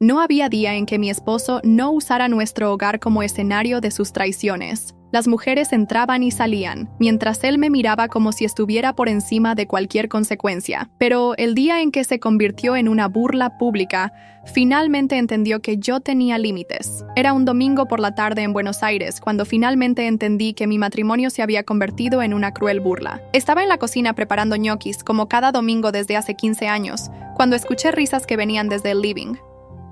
No había día en que mi esposo no usara nuestro hogar como escenario de sus traiciones. Las mujeres entraban y salían, mientras él me miraba como si estuviera por encima de cualquier consecuencia. Pero el día en que se convirtió en una burla pública, finalmente entendió que yo tenía límites. Era un domingo por la tarde en Buenos Aires, cuando finalmente entendí que mi matrimonio se había convertido en una cruel burla. Estaba en la cocina preparando ñoquis, como cada domingo desde hace 15 años, cuando escuché risas que venían desde el living.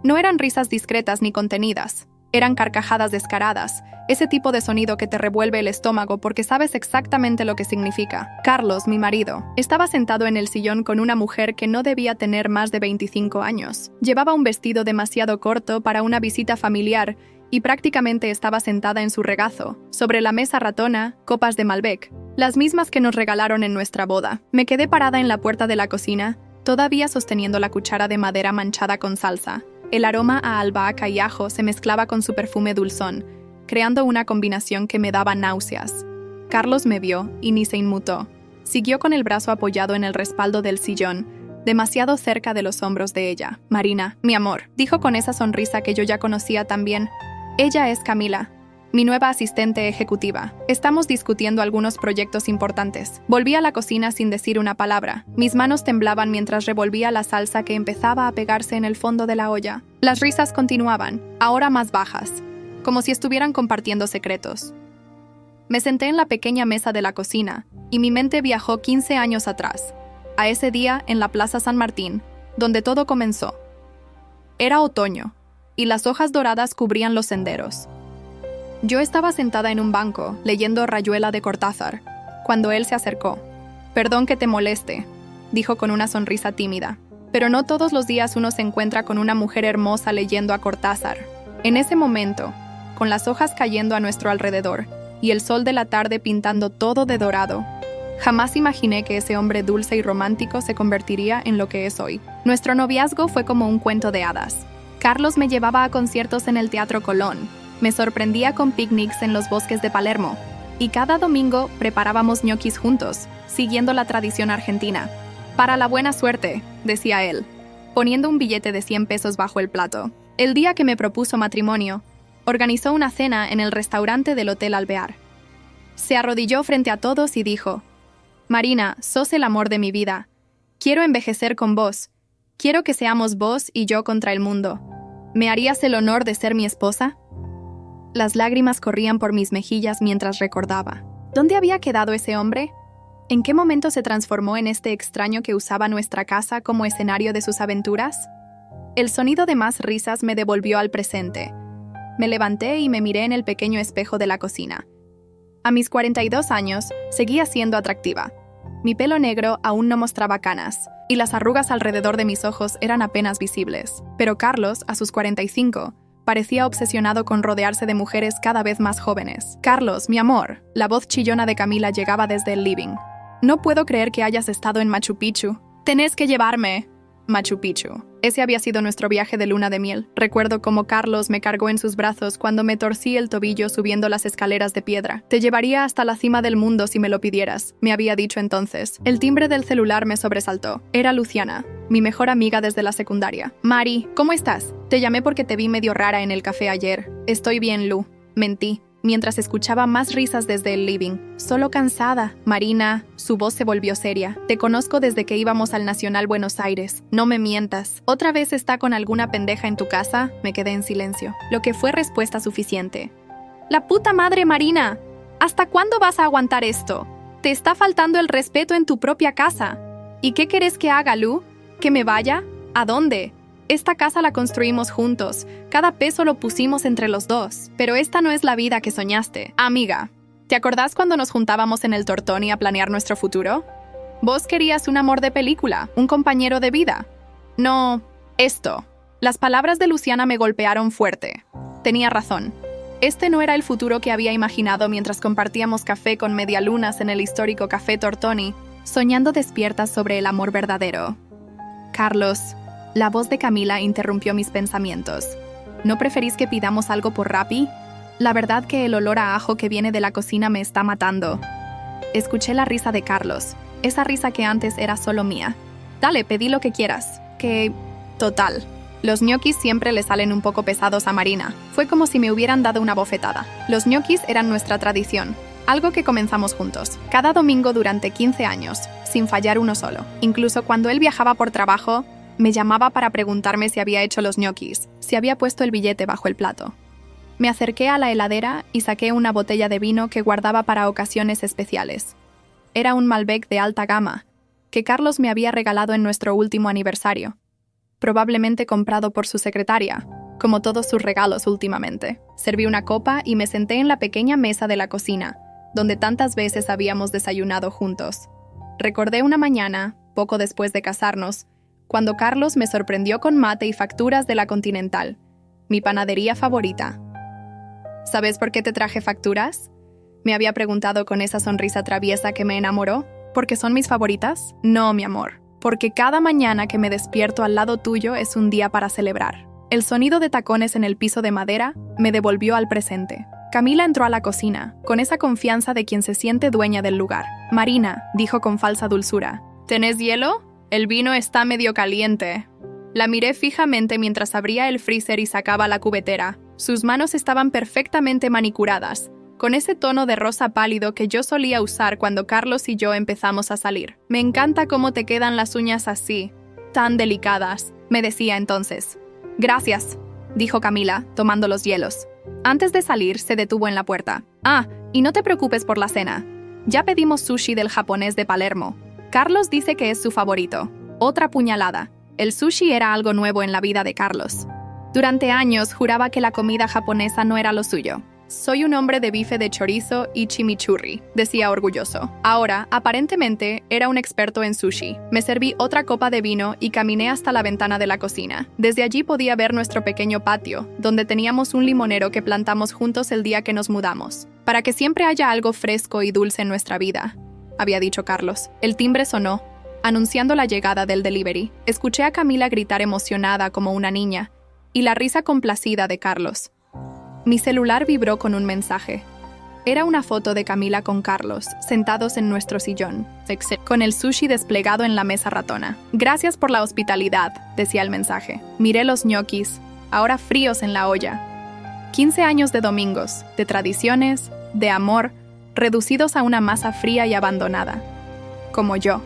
No eran risas discretas ni contenidas. Eran carcajadas descaradas, ese tipo de sonido que te revuelve el estómago porque sabes exactamente lo que significa. Carlos, mi marido, estaba sentado en el sillón con una mujer que no debía tener más de 25 años. Llevaba un vestido demasiado corto para una visita familiar y prácticamente estaba sentada en su regazo. Sobre la mesa ratona, copas de Malbec, las mismas que nos regalaron en nuestra boda. Me quedé parada en la puerta de la cocina, todavía sosteniendo la cuchara de madera manchada con salsa. El aroma a albahaca y ajo se mezclaba con su perfume dulzón, creando una combinación que me daba náuseas. Carlos me vio y ni se inmutó. Siguió con el brazo apoyado en el respaldo del sillón, demasiado cerca de los hombros de ella. «Marina, mi amor», dijo con esa sonrisa que yo ya conocía también. «Ella es Camila, mi nueva asistente ejecutiva. Estamos discutiendo algunos proyectos importantes». Volví a la cocina sin decir una palabra. Mis manos temblaban mientras revolvía la salsa que empezaba a pegarse en el fondo de la olla. Las risas continuaban, ahora más bajas, como si estuvieran compartiendo secretos. Me senté en la pequeña mesa de la cocina y mi mente viajó 15 años atrás, a ese día en la Plaza San Martín, donde todo comenzó. Era otoño, y las hojas doradas cubrían los senderos. Yo estaba sentada en un banco, leyendo Rayuela de Cortázar, cuando él se acercó. «Perdón que te moleste», dijo con una sonrisa tímida. «Pero no todos los días uno se encuentra con una mujer hermosa leyendo a Cortázar». En ese momento, con las hojas cayendo a nuestro alrededor y el sol de la tarde pintando todo de dorado, jamás imaginé que ese hombre dulce y romántico se convertiría en lo que es hoy. Nuestro noviazgo fue como un cuento de hadas. Carlos me llevaba a conciertos en el Teatro Colón, me sorprendía con picnics en los bosques de Palermo, y cada domingo preparábamos ñoquis juntos, siguiendo la tradición argentina. «Para la buena suerte», decía él, poniendo un billete de 100 pesos bajo el plato. El día que me propuso matrimonio, organizó una cena en el restaurante del Hotel Alvear. Se arrodilló frente a todos y dijo: «Marina, sos el amor de mi vida. Quiero envejecer con vos. Quiero que seamos vos y yo contra el mundo. ¿Me harías el honor de ser mi esposa?». Las lágrimas corrían por mis mejillas mientras recordaba. ¿Dónde había quedado ese hombre? ¿En qué momento se transformó en este extraño que usaba nuestra casa como escenario de sus aventuras? El sonido de más risas me devolvió al presente. Me levanté y me miré en el pequeño espejo de la cocina. A mis 42 años, seguía siendo atractiva. Mi pelo negro aún no mostraba canas, y las arrugas alrededor de mis ojos eran apenas visibles. Pero Carlos, a sus 45, parecía obsesionado con rodearse de mujeres cada vez más jóvenes. «Carlos, mi amor», la voz chillona de Camila llegaba desde el living. «No puedo creer que hayas estado en Machu Picchu. Tenés que llevarme». Machu Picchu. Ese había sido nuestro viaje de luna de miel. Recuerdo cómo Carlos me cargó en sus brazos cuando me torcí el tobillo subiendo las escaleras de piedra. «Te llevaría hasta la cima del mundo si me lo pidieras», me había dicho entonces. El timbre del celular me sobresaltó. Era Luciana, mi mejor amiga desde la secundaria. «Mari, ¿cómo estás? Te llamé porque te vi medio rara en el café ayer». «Estoy bien, Lu». Mentí, mientras escuchaba más risas desde el living. «Solo cansada». «Marina», su voz se volvió seria. «Te conozco desde que íbamos al Nacional Buenos Aires. No me mientas. ¿Otra vez está con alguna pendeja en tu casa?». Me quedé en silencio, lo que fue respuesta suficiente. «La puta madre, Marina. ¿Hasta cuándo vas a aguantar esto? Te está faltando el respeto en tu propia casa. ¿Y qué querés que haga, Lu? ¿Que me vaya? ¿A dónde? Esta casa la construimos juntos, cada peso lo pusimos entre los dos. Pero esta no es la vida que soñaste. Amiga, ¿te acordás cuando nos juntábamos en el Tortoni a planear nuestro futuro? Vos querías un amor de película, un compañero de vida. No, esto». Las palabras de Luciana me golpearon fuerte. Tenía razón. Este no era el futuro que había imaginado mientras compartíamos café con medialunas en el histórico Café Tortoni, soñando despiertas sobre el amor verdadero. «Carlos», la voz de Camila interrumpió mis pensamientos. «¿No preferís que pidamos algo por Rappi? La verdad que el olor a ajo que viene de la cocina me está matando». Escuché la risa de Carlos, esa risa que antes era solo mía. «Dale, pedí lo que quieras». «Que... total». Los ñoquis siempre le salen un poco pesados a Marina. Fue como si me hubieran dado una bofetada. Los ñoquis eran nuestra tradición, algo que comenzamos juntos, cada domingo durante 15 años, sin fallar uno solo. Incluso cuando él viajaba por trabajo, me llamaba para preguntarme si había hecho los ñoquis, si había puesto el billete bajo el plato. Me acerqué a la heladera y saqué una botella de vino que guardaba para ocasiones especiales. Era un Malbec de alta gama, que Carlos me había regalado en nuestro último aniversario. Probablemente comprado por su secretaria, como todos sus regalos últimamente. Serví una copa y me senté en la pequeña mesa de la cocina, donde tantas veces habíamos desayunado juntos. Recordé una mañana, poco después de casarnos, cuando Carlos me sorprendió con mate y facturas de la Continental, mi panadería favorita. ¿Sabes por qué te traje facturas?, me había preguntado con esa sonrisa traviesa que me enamoró. ¿Porque son mis favoritas? No, mi amor. Porque cada mañana que me despierto al lado tuyo es un día para celebrar. El sonido de tacones en el piso de madera me devolvió al presente. Camila entró a la cocina, con esa confianza de quien se siente dueña del lugar. Marina, dijo con falsa dulzura, ¿tenés hielo? El vino está medio caliente. La miré fijamente mientras abría el freezer y sacaba la cubetera. Sus manos estaban perfectamente manicuradas, con ese tono de rosa pálido que yo solía usar cuando Carlos y yo empezamos a salir. Me encanta cómo te quedan las uñas así, tan delicadas, me decía entonces. Gracias, dijo Camila, tomando los hielos. Antes de salir, se detuvo en la puerta. Y no te preocupes por la cena. Ya pedimos sushi del japonés de Palermo. Carlos dice que es su favorito. Otra puñalada. El sushi era algo nuevo en la vida de Carlos. Durante años juraba que la comida japonesa no era lo suyo. Soy un hombre de bife de chorizo y chimichurri, decía orgulloso. Ahora, aparentemente, era un experto en sushi. Me serví otra copa de vino y caminé hasta la ventana de la cocina. Desde allí podía ver nuestro pequeño patio, donde teníamos un limonero que plantamos juntos el día que nos mudamos. Para que siempre haya algo fresco y dulce en nuestra vida, había dicho Carlos. El timbre sonó, anunciando la llegada del delivery. Escuché a Camila gritar emocionada como una niña, y la risa complacida de Carlos. Mi celular vibró con un mensaje. Era una foto de Camila con Carlos, sentados en nuestro sillón, con el sushi desplegado en la mesa ratona. Gracias por la hospitalidad, decía el mensaje. Miré los ñoquis, ahora fríos en la olla. 15 años de domingos, de tradiciones, de amor, reducidos a una masa fría y abandonada. Como yo.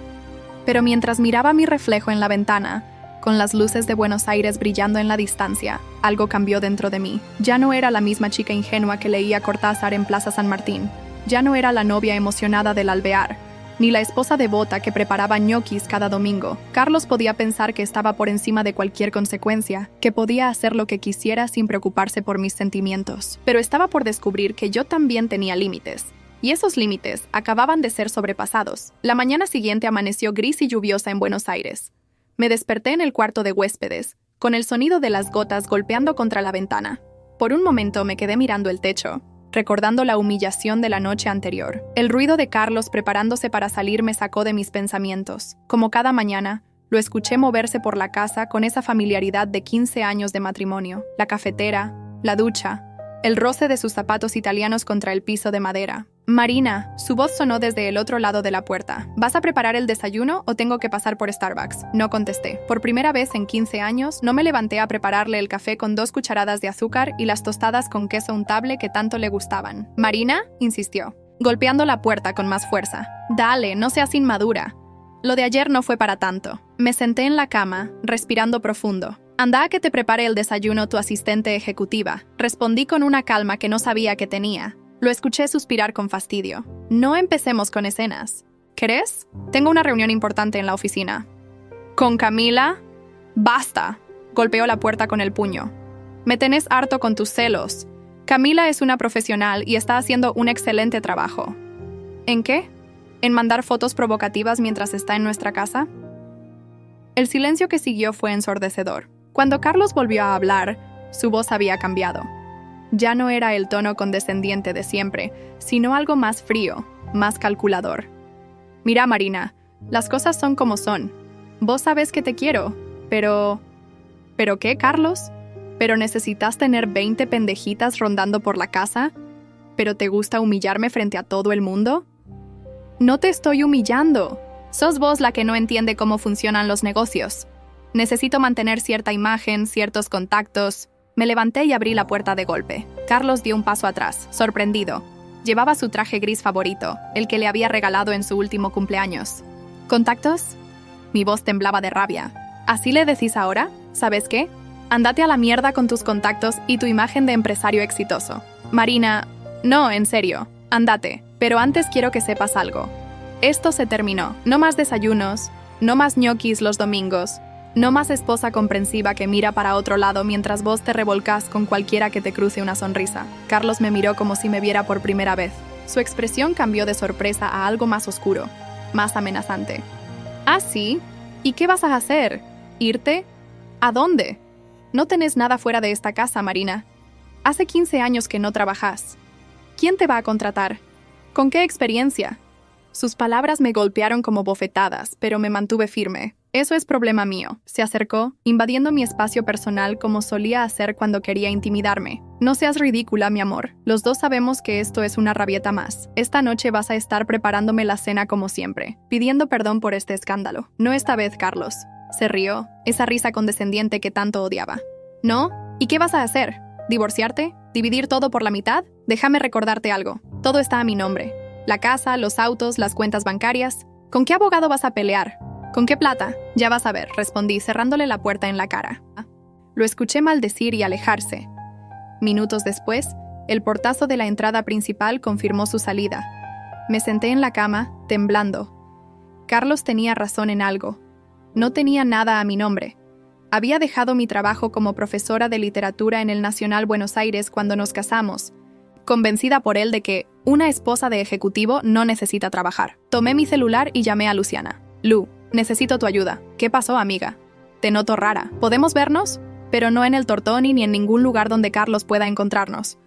Pero mientras miraba mi reflejo en la ventana, con las luces de Buenos Aires brillando en la distancia, algo cambió dentro de mí. Ya no era la misma chica ingenua que leía Cortázar en Plaza San Martín. Ya no era la novia emocionada del alvear, ni la esposa devota que preparaba ñoquis cada domingo. Carlos podía pensar que estaba por encima de cualquier consecuencia, que podía hacer lo que quisiera sin preocuparse por mis sentimientos. Pero estaba por descubrir que yo también tenía límites. Y esos límites acababan de ser sobrepasados. La mañana siguiente amaneció gris y lluviosa en Buenos Aires. Me desperté en el cuarto de huéspedes, con el sonido de las gotas golpeando contra la ventana. Por un momento me quedé mirando el techo, recordando la humillación de la noche anterior. El ruido de Carlos preparándose para salir me sacó de mis pensamientos. Como cada mañana, lo escuché moverse por la casa con esa familiaridad de 15 años de matrimonio. La cafetera, la ducha, el roce de sus zapatos italianos contra el piso de madera. Marina, su voz sonó desde el otro lado de la puerta. ¿Vas a preparar el desayuno o tengo que pasar por Starbucks? No contesté. Por primera vez en 15 años, no me levanté a prepararle el café con 2 cucharadas de azúcar y las tostadas con queso untable que tanto le gustaban. Marina, insistió, golpeando la puerta con más fuerza. Dale, no seas inmadura. Lo de ayer no fue para tanto. Me senté en la cama, respirando profundo. Anda a que te prepare el desayuno tu asistente ejecutiva. Respondí con una calma que no sabía que tenía. Lo escuché suspirar con fastidio. No empecemos con escenas. ¿Querés? Tengo una reunión importante en la oficina. ¿Con Camila? ¡Basta! Golpeó la puerta con el puño. Me tenés harto con tus celos. Camila es una profesional y está haciendo un excelente trabajo. ¿En qué? ¿En mandar fotos provocativas mientras está en nuestra casa? El silencio que siguió fue ensordecedor. Cuando Carlos volvió a hablar, su voz había cambiado. Ya no era el tono condescendiente de siempre, sino algo más frío, más calculador. Mira, Marina, las cosas son como son. Vos sabés que te quiero, pero... ¿Pero qué, Carlos? ¿Pero necesitas tener 20 pendejitas rondando por la casa? ¿Pero te gusta humillarme frente a todo el mundo? No te estoy humillando. Sos vos la que no entiende cómo funcionan los negocios. Necesito mantener cierta imagen, ciertos contactos. Me levanté y abrí la puerta de golpe. Carlos dio un paso atrás, sorprendido. Llevaba su traje gris favorito, el que le había regalado en su último cumpleaños. ¿Contactos? Mi voz temblaba de rabia. ¿Así le decís ahora? ¿Sabes qué? Ándate a la mierda con tus contactos y tu imagen de empresario exitoso. Marina, no, en serio, ándate. Pero antes quiero que sepas algo. Esto se terminó. No más desayunos, no más ñoquis los domingos, no más esposa comprensiva que mira para otro lado mientras vos te revolcás con cualquiera que te cruce una sonrisa. Carlos me miró como si me viera por primera vez. Su expresión cambió de sorpresa a algo más oscuro, más amenazante. ¿Ah, sí? ¿Y qué vas a hacer? ¿Irte? ¿A dónde? No tenés nada fuera de esta casa, Marina. Hace 15 años que no trabajás. ¿Quién te va a contratar? ¿Con qué experiencia? Sus palabras me golpearon como bofetadas, pero me mantuve firme. Eso es problema mío. Se acercó, invadiendo mi espacio personal como solía hacer cuando quería intimidarme. No seas ridícula, mi amor. Los dos sabemos que esto es una rabieta más. Esta noche vas a estar preparándome la cena como siempre, pidiendo perdón por este escándalo. No esta vez, Carlos. Se rió, esa risa condescendiente que tanto odiaba. ¿No? ¿Y qué vas a hacer? ¿Divorciarte? ¿Dividir todo por la mitad? Déjame recordarte algo. Todo está a mi nombre. La casa, los autos, las cuentas bancarias. ¿Con qué abogado vas a pelear? ¿Con qué plata? Ya vas a ver, respondí, cerrándole la puerta en la cara. Lo escuché maldecir y alejarse. Minutos después, el portazo de la entrada principal confirmó su salida. Me senté en la cama, temblando. Carlos tenía razón en algo. No tenía nada a mi nombre. Había dejado mi trabajo como profesora de literatura en el Nacional Buenos Aires cuando nos casamos, convencida por él de que una esposa de ejecutivo no necesita trabajar. Tomé mi celular y llamé a Luciana. Lu, necesito tu ayuda. ¿Qué pasó, amiga? Te noto rara. ¿Podemos vernos? Pero no en el Tortoni ni en ningún lugar donde Carlos pueda encontrarnos.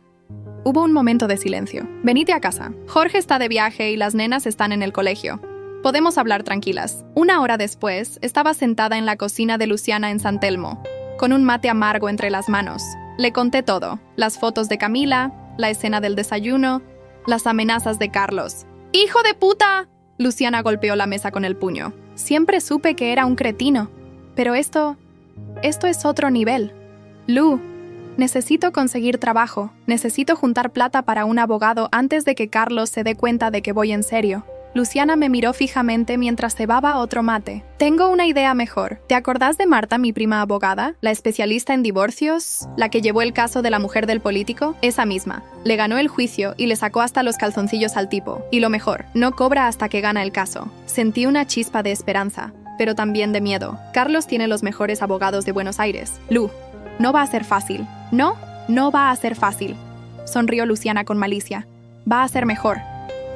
Hubo un momento de silencio. Venite a casa. Jorge está de viaje y las nenas están en el colegio. Podemos hablar tranquilas. Una hora después, estaba sentada en la cocina de Luciana en San Telmo, con un mate amargo entre las manos. Le conté todo. Las fotos de Camila, la escena del desayuno, las amenazas de Carlos. ¡Hijo de puta! Luciana golpeó la mesa con el puño. Siempre supe que era un cretino. Pero esto es otro nivel. Lu, necesito conseguir trabajo. Necesito juntar plata para un abogado antes de que Carlos se dé cuenta de que voy en serio. Luciana me miró fijamente mientras cebaba otro mate. Tengo una idea mejor. ¿Te acordás de Marta, mi prima abogada? La especialista en divorcios, la que llevó el caso de la mujer del político. Esa misma. Le ganó el juicio y le sacó hasta los calzoncillos al tipo. Y lo mejor, no cobra hasta que gana el caso. Sentí una chispa de esperanza, pero también de miedo. Carlos tiene los mejores abogados de Buenos Aires. Lu, no va a ser fácil. No va a ser fácil. Sonrió Luciana con malicia. Va a ser mejor.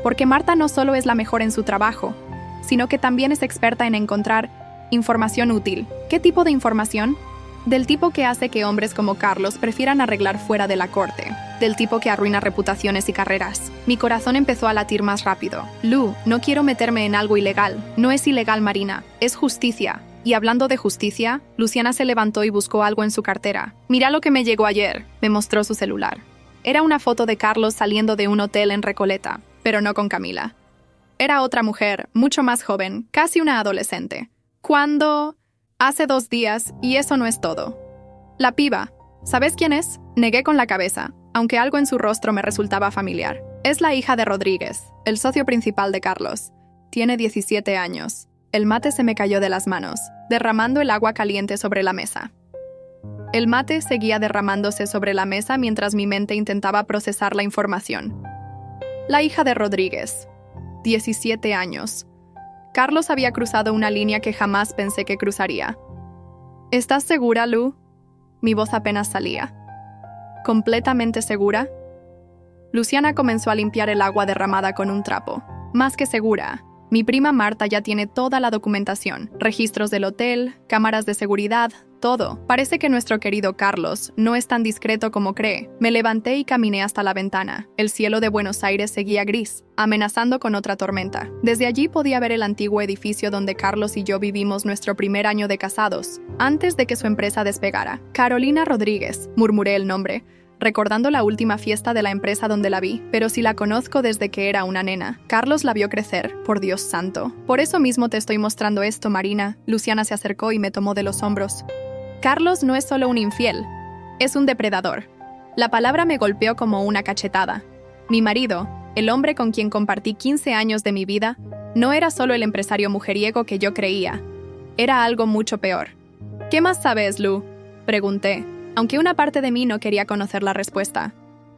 Porque Marta no solo es la mejor en su trabajo, sino que también es experta en encontrar información útil. ¿Qué tipo de información? Del tipo que hace que hombres como Carlos prefieran arreglar fuera de la corte. Del tipo que arruina reputaciones y carreras. Mi corazón empezó a latir más rápido. Lu, no quiero meterme en algo ilegal. No es ilegal, Marina. Es justicia. Y hablando de justicia, Luciana se levantó y buscó algo en su cartera. Mira lo que me llegó ayer. Me mostró su celular. Era una foto de Carlos saliendo de un hotel en Recoleta. Pero no con Camila. Era otra mujer, mucho más joven, casi una adolescente. ¿Cuándo? Hace 2 días, y eso no es todo. La piba. ¿Sabes quién es? Negué con la cabeza, aunque algo en su rostro me resultaba familiar. Es la hija de Rodríguez, el socio principal de Carlos. Tiene 17 años. El mate se me cayó de las manos, derramando el agua caliente sobre la mesa. El mate seguía derramándose sobre la mesa mientras mi mente intentaba procesar la información. La hija de Rodríguez. 17 años. Carlos había cruzado una línea que jamás pensé que cruzaría. ¿Estás segura, Lu? Mi voz apenas salía. ¿Completamente segura? Luciana comenzó a limpiar el agua derramada con un trapo. Más que segura. Mi prima Marta ya tiene toda la documentación, registros del hotel, cámaras de seguridad, todo. Parece que nuestro querido Carlos no es tan discreto como cree. Me levanté y caminé hasta la ventana. El cielo de Buenos Aires seguía gris, amenazando con otra tormenta. Desde allí podía ver el antiguo edificio donde Carlos y yo vivimos nuestro primer año de casados, antes de que su empresa despegara. Carolina Rodríguez, murmuré el nombre. recordando la última fiesta de la empresa donde la vi, pero si la conozco desde que era una nena. Carlos la vio crecer, por Dios santo. Por eso mismo te estoy mostrando esto, Marina. Luciana se acercó y me tomó de los hombros. Carlos no es solo un infiel, es un depredador. La palabra me golpeó como una cachetada. Mi marido, el hombre con quien compartí 15 años de mi vida, no era solo el empresario mujeriego que yo creía. Era algo mucho peor. ¿Qué más sabes, Lu?, pregunté, aunque una parte de mí no quería conocer la respuesta.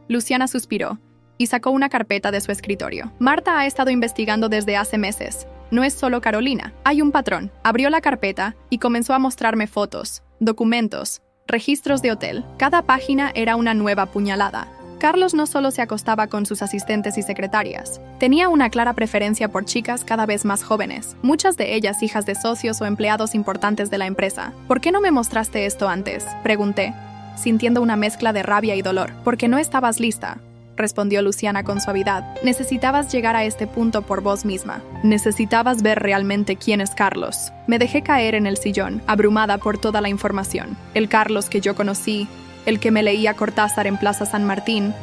Luciana suspiró y sacó una carpeta de su escritorio. Marta ha estado investigando desde hace meses. No es solo Carolina, hay un patrón. Abrió la carpeta y comenzó a mostrarme fotos, documentos, registros de hotel. Cada página era una nueva puñalada. Carlos no solo se acostaba con sus asistentes y secretarias, tenía una clara preferencia por chicas cada vez más jóvenes, muchas de ellas hijas de socios o empleados importantes de la empresa. ¿Por qué no me mostraste esto antes?, pregunté, sintiendo una mezcla de rabia y dolor. Porque no estabas lista, respondió Luciana con suavidad. Necesitabas llegar a este punto por vos misma. Necesitabas ver realmente quién es Carlos. Me dejé caer en el sillón, abrumada por toda la información. El Carlos que yo conocí, el que me leía Cortázar en Plaza San Martín,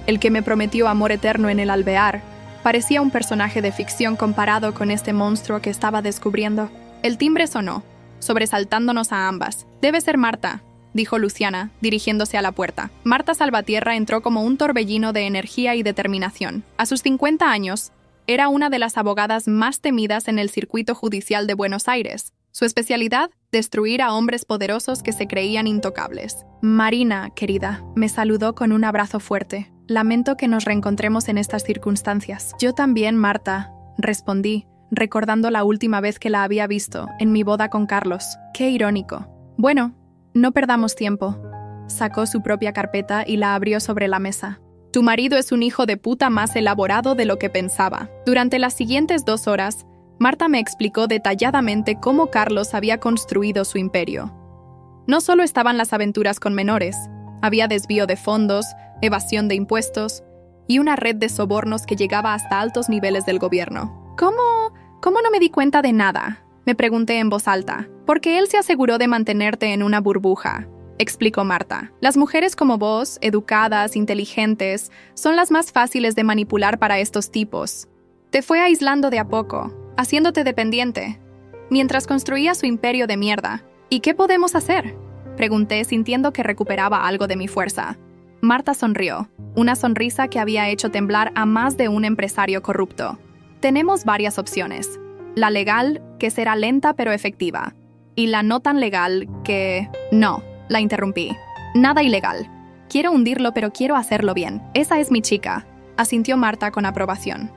el que me prometió amor eterno en el Alvear, parecía un personaje de ficción comparado con este monstruo que estaba descubriendo. El timbre sonó, sobresaltándonos a ambas. «Debe ser Marta», dijo Luciana, dirigiéndose a la puerta. Marta Salvatierra entró como un torbellino de energía y determinación. A sus 50 años, era una de las abogadas más temidas en el circuito judicial de Buenos Aires. Su especialidad, destruir a hombres poderosos que se creían intocables. «Marina, querida», me saludó con un abrazo fuerte. «Lamento que nos reencontremos en estas circunstancias». «Yo también, Marta», respondí, recordando la última vez que la había visto, en mi boda con Carlos. «Qué irónico». «Bueno, no perdamos tiempo». Sacó su propia carpeta y la abrió sobre la mesa. «Tu marido es un hijo de puta más elaborado de lo que pensaba». Durante las siguientes 2 horas, Marta me explicó detalladamente cómo Carlos había construido su imperio. No solo estaban las aventuras con menores, había desvío de fondos, evasión de impuestos y una red de sobornos que llegaba hasta altos niveles del gobierno. ¿Cómo no me di cuenta de nada?, me pregunté en voz alta. «Porque él se aseguró de mantenerte en una burbuja», explicó Marta. «Las mujeres como vos, educadas, inteligentes, son las más fáciles de manipular para estos tipos. Te fue aislando de a poco, haciéndote dependiente, mientras construía su imperio de mierda. ¿Y qué podemos hacer?», pregunté, sintiendo que recuperaba algo de mi fuerza. Marta sonrió, una sonrisa que había hecho temblar a más de un empresario corrupto. «Tenemos varias opciones. La legal, que será lenta pero efectiva, y la no tan legal, que...» «No», la interrumpí. «Nada ilegal. Quiero hundirlo, pero quiero hacerlo bien. Esa es mi chica», asintió Marta con aprobación.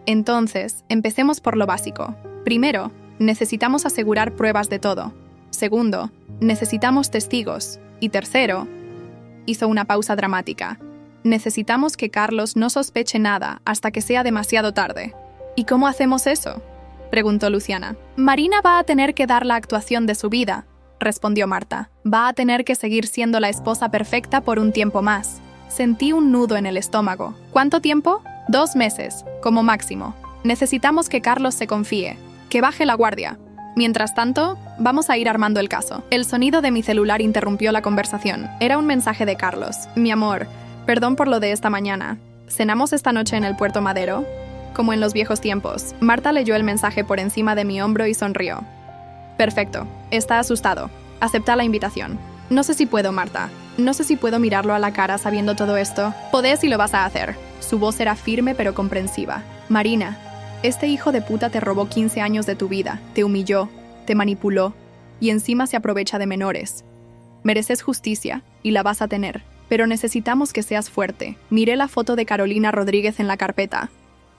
«Entonces, empecemos por lo básico. Primero, necesitamos asegurar pruebas de todo. Segundo, necesitamos testigos. Y tercero», hizo una pausa dramática, «necesitamos que Carlos no sospeche nada hasta que sea demasiado tarde». «¿Y cómo hacemos eso?», preguntó Luciana. «Marina va a tener que dar la actuación de su vida», respondió Marta. «Va a tener que seguir siendo la esposa perfecta por un tiempo más». Sentí un nudo en el estómago. «¿Cuánto tiempo?». 2 meses, como máximo. Necesitamos que Carlos se confíe, que baje la guardia. Mientras tanto, vamos a ir armando el caso». El sonido de mi celular interrumpió la conversación. Era un mensaje de Carlos. «Mi amor, perdón por lo de esta mañana. ¿Cenamos esta noche en el Puerto Madero?». Como en los viejos tiempos. Marta leyó el mensaje por encima de mi hombro y sonrió. «Perfecto. Está asustado. Acepta la invitación». «No sé si puedo, Marta. No sé si puedo mirarlo a la cara sabiendo todo esto». «Podés y lo vas a hacer». Su voz era firme pero comprensiva. «Marina, este hijo de puta te robó 15 años de tu vida, te humilló, te manipuló y encima se aprovecha de menores. Mereces justicia y la vas a tener, pero necesitamos que seas fuerte». Miré la foto de Carolina Rodríguez en la carpeta.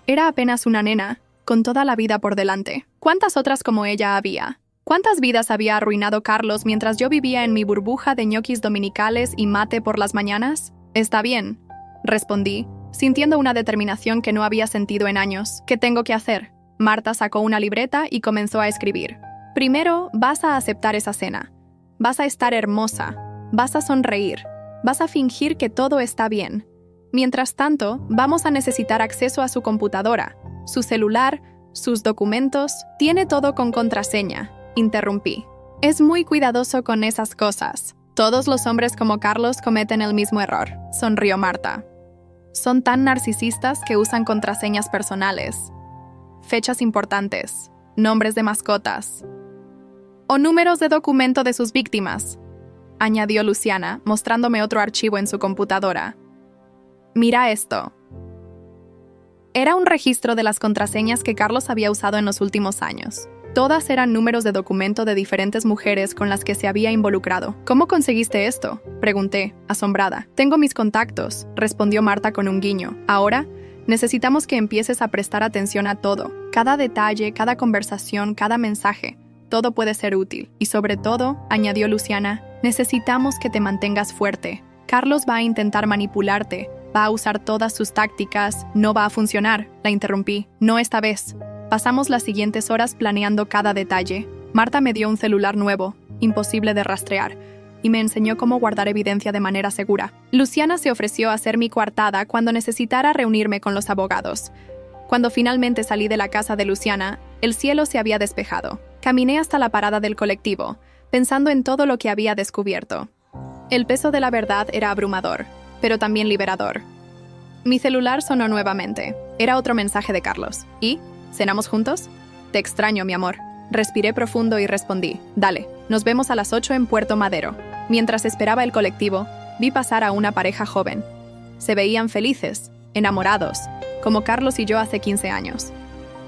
Era apenas una nena, con toda la vida por delante. ¿Cuántas otras como ella había? ¿Cuántas vidas había arruinado Carlos mientras yo vivía en mi burbuja de ñoquis dominicales y mate por las mañanas? «Está bien», respondí, sintiendo una determinación que no había sentido en años. «¿Qué tengo que hacer?». Marta sacó una libreta y comenzó a escribir. «Primero, vas a aceptar esa cena. Vas a estar hermosa. Vas a sonreír. Vas a fingir que todo está bien. Mientras tanto, vamos a necesitar acceso a su computadora, su celular, sus documentos. Tiene todo con contraseña», interrumpí. «Es muy cuidadoso con esas cosas». Todos los hombres como Carlos cometen el mismo error, sonrió Marta. Son tan narcisistas que usan contraseñas personales, fechas importantes, nombres de mascotas o números de documento de sus víctimas, añadió Luciana, mostrándome otro archivo en su computadora. Mira esto. Era un registro de las contraseñas que Carlos había usado en los últimos años. Todas eran números de documento de diferentes mujeres con las que se había involucrado. ¿Cómo conseguiste esto?, pregunté, asombrada. Tengo mis contactos, respondió Marta con un guiño. Ahora, necesitamos que empieces a prestar atención a todo. Cada detalle, cada conversación, cada mensaje. Todo puede ser útil. Y sobre todo, añadió Luciana, necesitamos que te mantengas fuerte. Carlos va a intentar manipularte. Va a usar todas sus tácticas. No va a funcionar. La interrumpí. No esta vez. Pasamos las siguientes horas planeando cada detalle. Marta me dio un celular nuevo, imposible de rastrear, y me enseñó cómo guardar evidencia de manera segura. Luciana se ofreció a ser mi coartada cuando necesitara reunirme con los abogados. Cuando finalmente salí de la casa de Luciana, el cielo se había despejado. Caminé hasta la parada del colectivo, pensando en todo lo que había descubierto. El peso de la verdad era abrumador, pero también liberador. Mi celular sonó nuevamente. Era otro mensaje de Carlos. ¿Y? ¿Cenamos juntos? Te extraño, mi amor. Respiré profundo y respondí, dale, nos vemos a las 8 en Puerto Madero. Mientras esperaba el colectivo, vi pasar a una pareja joven. Se veían felices, enamorados, como Carlos y yo hace 15 años.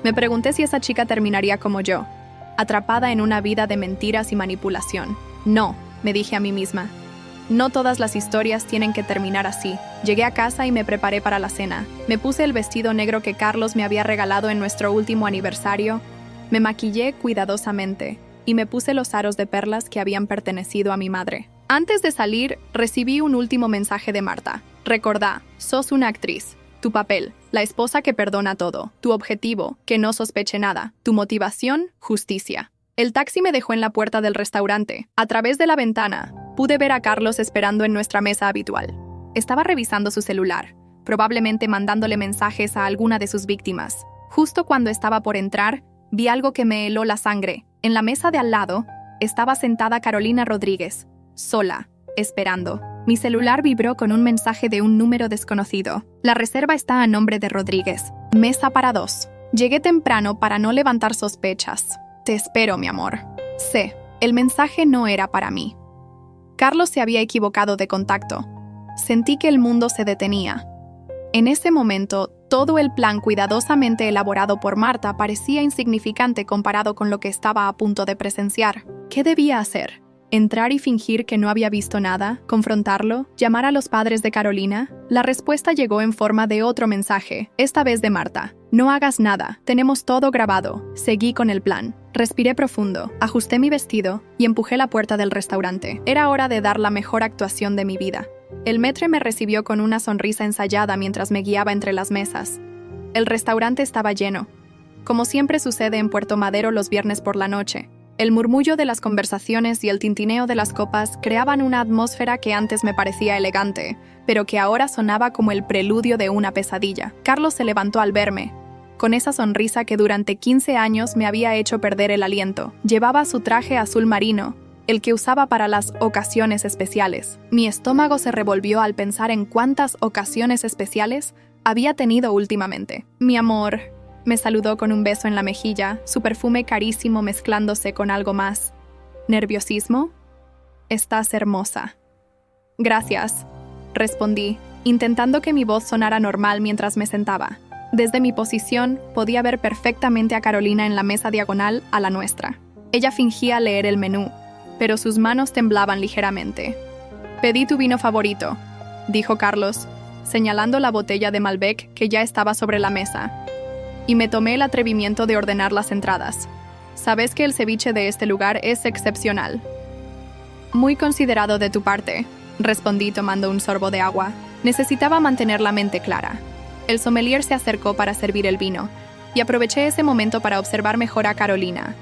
Me pregunté si esa chica terminaría como yo, atrapada en una vida de mentiras y manipulación. No, me dije a mí misma. No todas las historias tienen que terminar así. Llegué a casa y me preparé para la cena. Me puse el vestido negro que Carlos me había regalado en nuestro último aniversario. Me maquillé cuidadosamente y me puse los aros de perlas que habían pertenecido a mi madre. Antes de salir, recibí un último mensaje de Marta. Recordá, sos una actriz. Tu papel, la esposa que perdona todo. Tu objetivo, que no sospeche nada. Tu motivación, justicia. El taxi me dejó en la puerta del restaurante. A través de la ventana, pude ver a Carlos esperando en nuestra mesa habitual. Estaba revisando su celular, probablemente mandándole mensajes a alguna de sus víctimas. Justo cuando estaba por entrar, vi algo que me heló la sangre. En la mesa de al lado, estaba sentada Carolina Rodríguez, sola, esperando. Mi celular vibró con un mensaje de un número desconocido. La reserva está a nombre de Rodríguez. Mesa para 2. Llegué temprano para no levantar sospechas. Te espero, mi amor. Sé, el mensaje no era para mí. Carlos se había equivocado de contacto. Sentí que el mundo se detenía. En ese momento, todo el plan cuidadosamente elaborado por Marta parecía insignificante comparado con lo que estaba a punto de presenciar. ¿Qué debía hacer? ¿Entrar y fingir que no había visto nada? ¿Confrontarlo? ¿Llamar a los padres de Carolina? La respuesta llegó en forma de otro mensaje, esta vez de Marta. No hagas nada, tenemos todo grabado. Seguí con el plan. Respiré profundo, ajusté mi vestido y empujé la puerta del restaurante. Era hora de dar la mejor actuación de mi vida. El maître me recibió con una sonrisa ensayada mientras me guiaba entre las mesas. El restaurante estaba lleno, como siempre sucede en Puerto Madero los viernes por la noche. El murmullo de las conversaciones y el tintineo de las copas creaban una atmósfera que antes me parecía elegante, pero que ahora sonaba como el preludio de una pesadilla. Carlos se levantó al verme, con esa sonrisa que durante 15 años me había hecho perder el aliento. Llevaba su traje azul marino, el que usaba para las ocasiones especiales. Mi estómago se revolvió al pensar en cuántas ocasiones especiales había tenido últimamente. Mi amor, me saludó con un beso en la mejilla, su perfume carísimo mezclándose con algo más. ¿Nerviosismo? Estás hermosa. Gracias, respondí, intentando que mi voz sonara normal mientras me sentaba. Desde mi posición, podía ver perfectamente a Carolina en la mesa diagonal a la nuestra. Ella fingía leer el menú, pero sus manos temblaban ligeramente. «Pedí tu vino favorito», dijo Carlos, señalando la botella de Malbec que ya estaba sobre la mesa. Y me tomé el atrevimiento de ordenar las entradas. Sabes que el ceviche de este lugar es excepcional. Muy considerado de tu parte, respondí tomando un sorbo de agua. Necesitaba mantener la mente clara. El sommelier se acercó para servir el vino, y aproveché ese momento para observar mejor a Carolina.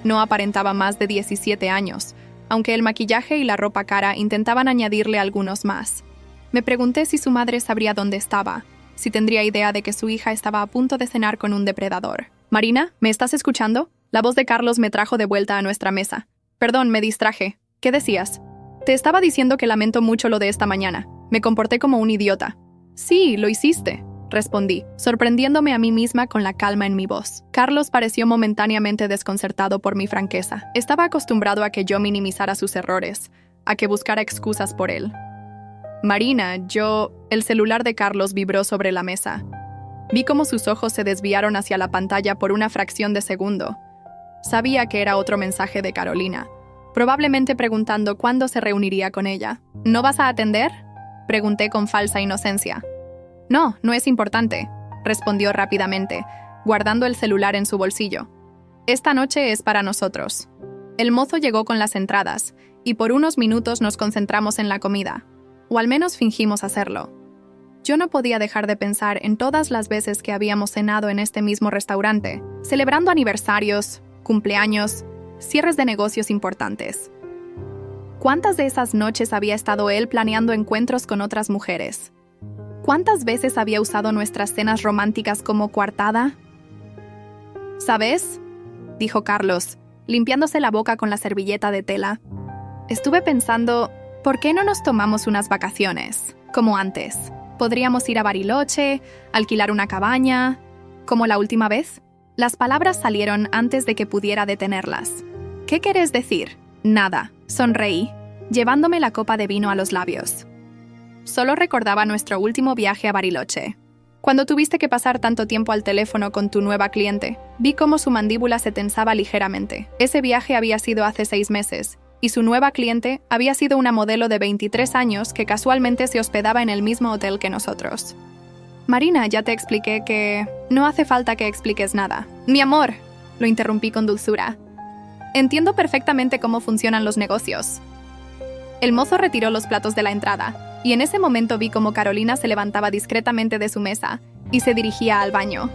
No aparentaba más de 17 años, aunque el maquillaje y la ropa cara intentaban añadirle algunos más. Me pregunté si su madre sabría dónde estaba, si tendría idea de que su hija estaba a punto de cenar con un depredador. «Marina, ¿me estás escuchando?» La voz de Carlos me trajo de vuelta a nuestra mesa. «Perdón, me distraje. ¿Qué decías?» Te estaba diciendo que lamento mucho lo de esta mañana. Me comporté como un idiota. Sí, lo hiciste, respondí, sorprendiéndome a mí misma con la calma en mi voz. Carlos pareció momentáneamente desconcertado por mi franqueza. Estaba acostumbrado a que yo minimizara sus errores, a que buscara excusas por él. Marina, El celular de Carlos vibró sobre la mesa. Vi cómo sus ojos se desviaron hacia la pantalla por una fracción de segundo. Sabía que era otro mensaje de Carolina, probablemente preguntando cuándo se reuniría con ella. ¿No vas a atender?, pregunté con falsa inocencia. No, no es importante, respondió rápidamente, guardando el celular en su bolsillo. Esta noche es para nosotros. El mozo llegó con las entradas, y por unos minutos nos concentramos en la comida, o al menos fingimos hacerlo. Yo no podía dejar de pensar en todas las veces que habíamos cenado en este mismo restaurante, celebrando aniversarios, cumpleaños, cierres de negocios importantes. ¿Cuántas de esas noches había estado él planeando encuentros con otras mujeres? ¿Cuántas veces había usado nuestras cenas románticas como coartada? ¿Sabes?, dijo Carlos, limpiándose la boca con la servilleta de tela. Estuve pensando, ¿por qué no nos tomamos unas vacaciones, como antes? Podríamos ir a Bariloche, alquilar una cabaña, como la última vez. Las palabras salieron antes de que pudiera detenerlas. ¿Qué querés decir? Nada, sonreí, llevándome la copa de vino a los labios. Solo recordaba nuestro último viaje a Bariloche. Cuando tuviste que pasar tanto tiempo al teléfono con tu nueva cliente, vi cómo su mandíbula se tensaba ligeramente. Ese viaje había sido hace 6 meses, y su nueva cliente había sido una modelo de 23 años que casualmente se hospedaba en el mismo hotel que nosotros. Marina, ya te expliqué que no hace falta que expliques nada. Mi amor, lo interrumpí con dulzura. Entiendo perfectamente cómo funcionan los negocios. El mozo retiró los platos de la entrada, y en ese momento vi cómo Carolina se levantaba discretamente de su mesa y se dirigía al baño.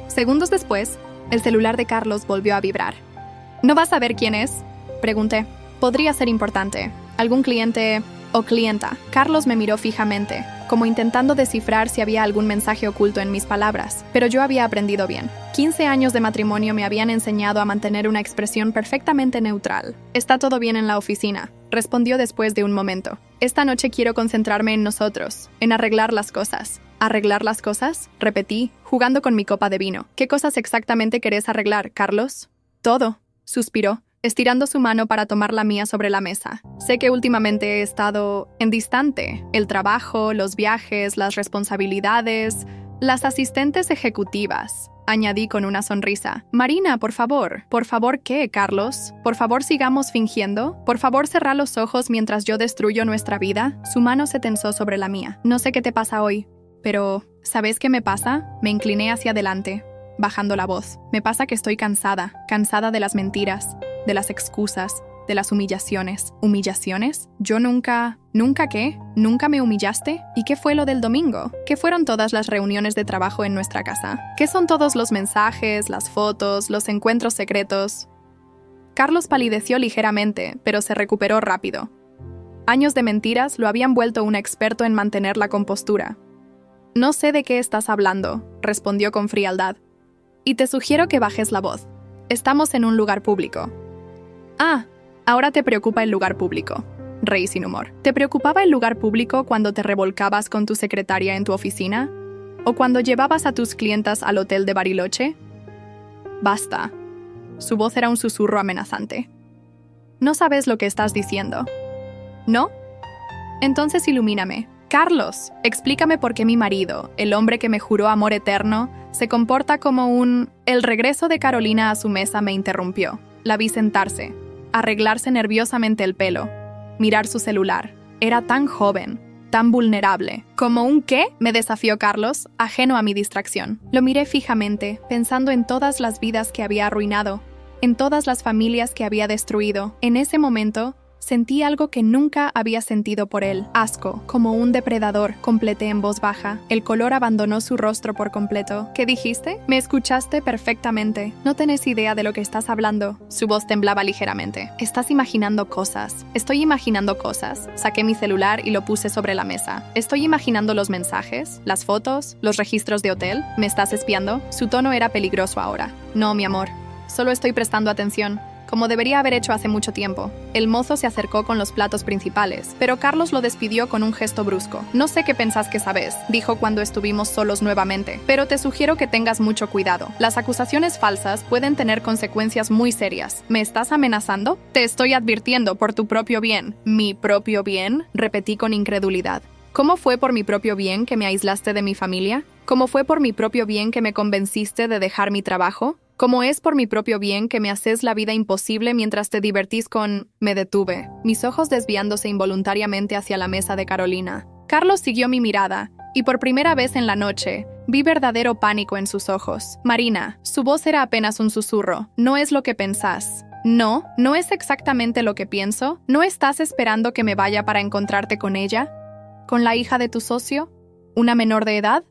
Segundos después, el celular de Carlos volvió a vibrar. ¿No vas a ver quién es?, pregunté. Podría ser importante. ¿Algún cliente o clienta? Carlos me miró fijamente, como intentando descifrar si había algún mensaje oculto en mis palabras, pero yo había aprendido bien. 15 años de matrimonio me habían enseñado a mantener una expresión perfectamente neutral. Está todo bien en la oficina, respondió después de un momento. Esta noche quiero concentrarme en nosotros, en arreglar las cosas. ¿Arreglar las cosas?, repetí, jugando con mi copa de vino. ¿Qué cosas exactamente querés arreglar, Carlos? Todo, suspiró, estirando su mano para tomar la mía sobre la mesa. Sé que últimamente he estado en distante. El trabajo, los viajes, las responsabilidades, las asistentes ejecutivas, añadí con una sonrisa. Marina, por favor. ¿Por favor qué, Carlos? ¿Por favor sigamos fingiendo? ¿Por favor cerrá los ojos mientras yo destruyo nuestra vida? Su mano se tensó sobre la mía. No sé qué te pasa hoy, pero ¿sabes qué me pasa? Me incliné hacia adelante, bajando la voz. Me pasa que estoy cansada de las mentiras, de las excusas, de las humillaciones. ¿Humillaciones? Yo nunca... ¿Nunca qué? ¿Nunca me humillaste? ¿Y qué fue lo del domingo? ¿Qué fueron todas las reuniones de trabajo en nuestra casa? ¿Qué son todos los mensajes, las fotos, los encuentros secretos? Carlos palideció ligeramente, pero se recuperó rápido. Años de mentiras lo habían vuelto un experto en mantener la compostura. No sé de qué estás hablando, respondió con frialdad. Y te sugiero que bajes la voz. Estamos en un lugar público. Ah, ahora te preocupa el lugar público. Reí sin humor. ¿Te preocupaba el lugar público cuando te revolcabas con tu secretaria en tu oficina? ¿O cuando llevabas a tus clientas al hotel de Bariloche? Basta. Su voz era un susurro amenazante. No sabes lo que estás diciendo. ¿No? Entonces ilumíname. Carlos, explícame por qué mi marido, el hombre que me juró amor eterno, se comporta como un... El regreso de Carolina a su mesa me interrumpió. La vi sentarse, arreglarse nerviosamente el pelo, mirar su celular. Era tan joven, tan vulnerable. ¿Como un qué?, me desafió Carlos, ajeno a mi distracción. Lo miré fijamente, pensando en todas las vidas que había arruinado, en todas las familias que había destruido. En ese momento, sentí algo que nunca había sentido por él. Asco, como un depredador, completé en voz baja. El color abandonó su rostro por completo. ¿Qué dijiste? Me escuchaste perfectamente. No tenés idea de lo que estás hablando. Su voz temblaba ligeramente. Estás imaginando cosas. Estoy imaginando cosas. Saqué mi celular y lo puse sobre la mesa. Estoy imaginando los mensajes, las fotos, los registros de hotel. ¿Me estás espiando? Su tono era peligroso ahora. No, mi amor. Solo estoy prestando atención. como debería haber hecho hace mucho tiempo. El mozo se acercó con los platos principales, pero Carlos lo despidió con un gesto brusco. No sé qué pensás que sabes, dijo cuando estuvimos solos nuevamente, pero te sugiero que tengas mucho cuidado. Las acusaciones falsas pueden tener consecuencias muy serias. ¿Me estás amenazando? Te estoy advirtiendo por tu propio bien. ¿Mi propio bien?, repetí con incredulidad. ¿Cómo fue por mi propio bien que me aislaste de mi familia? ¿Cómo fue por mi propio bien que me convenciste de dejar mi trabajo? ¿Cómo es por mi propio bien que me haces la vida imposible mientras te divertís con...? Me detuve, mis ojos desviándose involuntariamente hacia la mesa de Carolina. Carlos siguió mi mirada, y por primera vez en la noche, vi verdadero pánico en sus ojos. Marina, su voz era apenas un susurro. No es lo que pensás. No, no es exactamente lo que pienso. ¿No estás esperando que me vaya para encontrarte con ella? ¿Con la hija de tu socio? ¿Una menor de edad?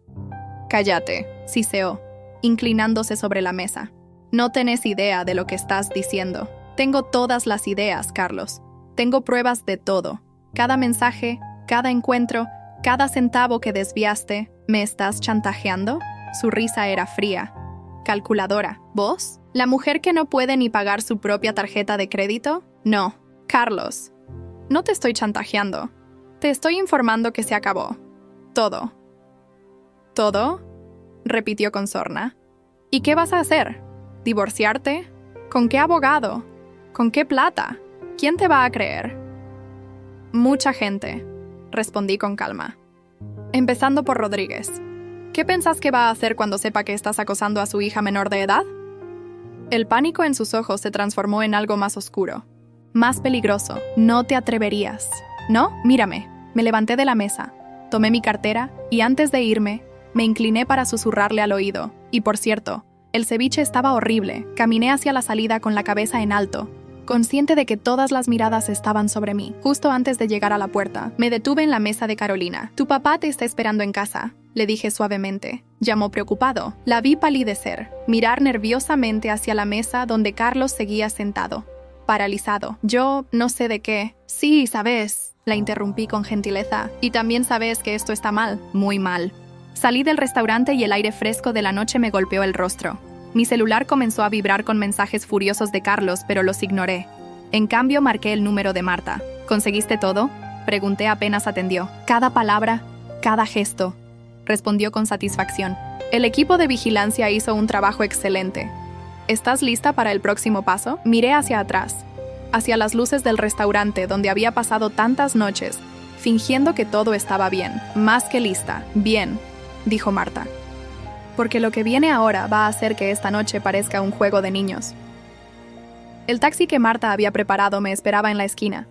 Cállate, siseó, inclinándose sobre la mesa. No tenés idea de lo que estás diciendo. Tengo todas las ideas, Carlos. Tengo pruebas de todo. Cada mensaje, cada encuentro, cada centavo que desviaste. ¿Me estás chantajeando? Su risa era fría. Calculadora. ¿Vos? ¿La mujer que no puede ni pagar su propia tarjeta de crédito? No. Carlos, no te estoy chantajeando. Te estoy informando que se acabó. Todo. ¿Todo?, repitió con sorna. ¿Y qué vas a hacer? ¿Divorciarte? ¿Con qué abogado? ¿Con qué plata? ¿Quién te va a creer? Mucha gente, respondí con calma. Empezando por Rodríguez. ¿Qué pensás que va a hacer cuando sepa que estás acosando a su hija menor de edad? El pánico en sus ojos se transformó en algo más oscuro, más peligroso. No te atreverías. ¿No? Mírame. Me levanté de la mesa, tomé mi cartera y antes de irme, me incliné para susurrarle al oído. Y por cierto, el ceviche estaba horrible. Caminé hacia la salida con la cabeza en alto, consciente de que todas las miradas estaban sobre mí. Justo antes de llegar a la puerta, me detuve en la mesa de Carolina. Tu papá te está esperando en casa, le dije suavemente. Llamó preocupado. La vi palidecer, mirar nerviosamente hacia la mesa donde Carlos seguía sentado, paralizado. Yo no sé de qué. Sí, sabes, la interrumpí con gentileza. Y también sabes que esto está mal, muy mal. Salí del restaurante y el aire fresco de la noche me golpeó el rostro. Mi celular comenzó a vibrar con mensajes furiosos de Carlos, pero los ignoré. En cambio, marqué el número de Marta. ¿Conseguiste todo?, pregunté apenas atendió. Cada palabra, cada gesto, respondió con satisfacción. El equipo de vigilancia hizo un trabajo excelente. ¿Estás lista para el próximo paso? Miré hacia atrás, hacia las luces del restaurante donde había pasado tantas noches, fingiendo que todo estaba bien. Más que lista. Bien, dijo Marta. Porque lo que viene ahora va a hacer que esta noche parezca un juego de niños. El taxi que Marta había preparado me esperaba en la esquina.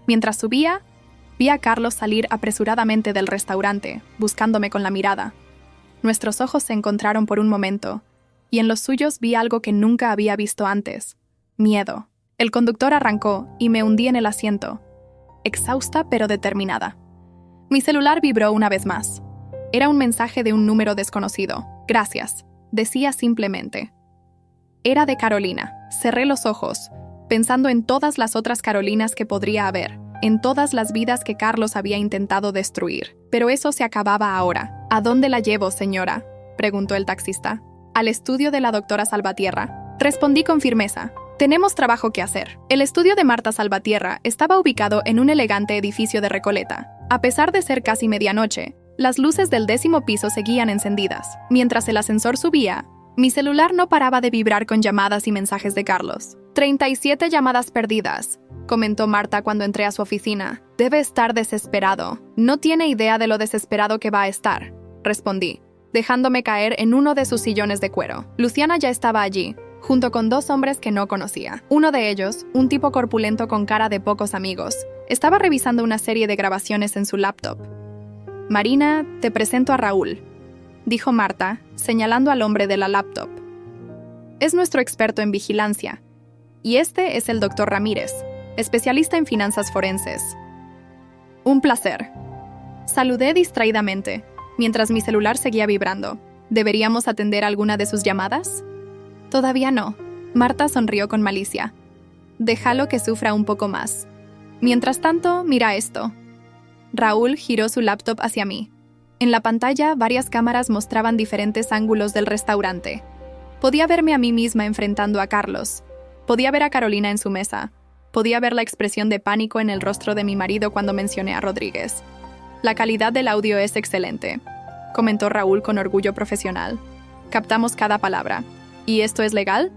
Mientras subía, vi a Carlos salir apresuradamente del restaurante, buscándome con la mirada. Nuestros ojos se encontraron por un momento, y en los suyos vi algo que nunca había visto antes: miedo. El conductor arrancó y me hundí en el asiento, exhausta pero determinada. Mi celular vibró una vez más. Era un mensaje de un número desconocido. Gracias, decía simplemente. Era de Carolina. Cerré los ojos, pensando en todas las otras Carolinas que podría haber, en todas las vidas que Carlos había intentado destruir. Pero eso se acababa ahora. ¿A dónde la llevo, señora?, preguntó el taxista. Al estudio de la doctora Salvatierra. Respondí con firmeza. Tenemos trabajo que hacer. El estudio de Marta Salvatierra estaba ubicado en un elegante edificio de Recoleta. A pesar de ser casi medianoche, las luces del 10º piso seguían encendidas. Mientras el ascensor subía, mi celular no paraba de vibrar con llamadas y mensajes de Carlos. 37 llamadas perdidas, comentó Marta cuando entré a su oficina. Debe estar desesperado. No tiene idea de lo desesperado que va a estar, respondí, dejándome caer en uno de sus sillones de cuero. Luciana ya estaba allí, junto con 2 hombres que no conocía. Uno de ellos, un tipo corpulento con cara de pocos amigos, estaba revisando una serie de grabaciones en su laptop. Marina, te presento a Raúl, dijo Marta, señalando al hombre de la laptop. Es nuestro experto en vigilancia, y este es el Dr. Ramírez, especialista en finanzas forenses. Un placer. Saludé distraídamente, mientras mi celular seguía vibrando. ¿Deberíamos atender alguna de sus llamadas? Todavía no. Marta sonrió con malicia. Déjalo que sufra un poco más. Mientras tanto, mira esto. Raúl giró su laptop hacia mí. En la pantalla, varias cámaras mostraban diferentes ángulos del restaurante. Podía verme a mí misma enfrentando a Carlos, Podía ver a Carolina en su mesa. Podía ver la expresión de pánico en el rostro de mi marido cuando mencioné a Rodríguez. La calidad del audio es excelente, comentó Raúl con orgullo profesional. Captamos cada palabra. ¿Y esto es legal?,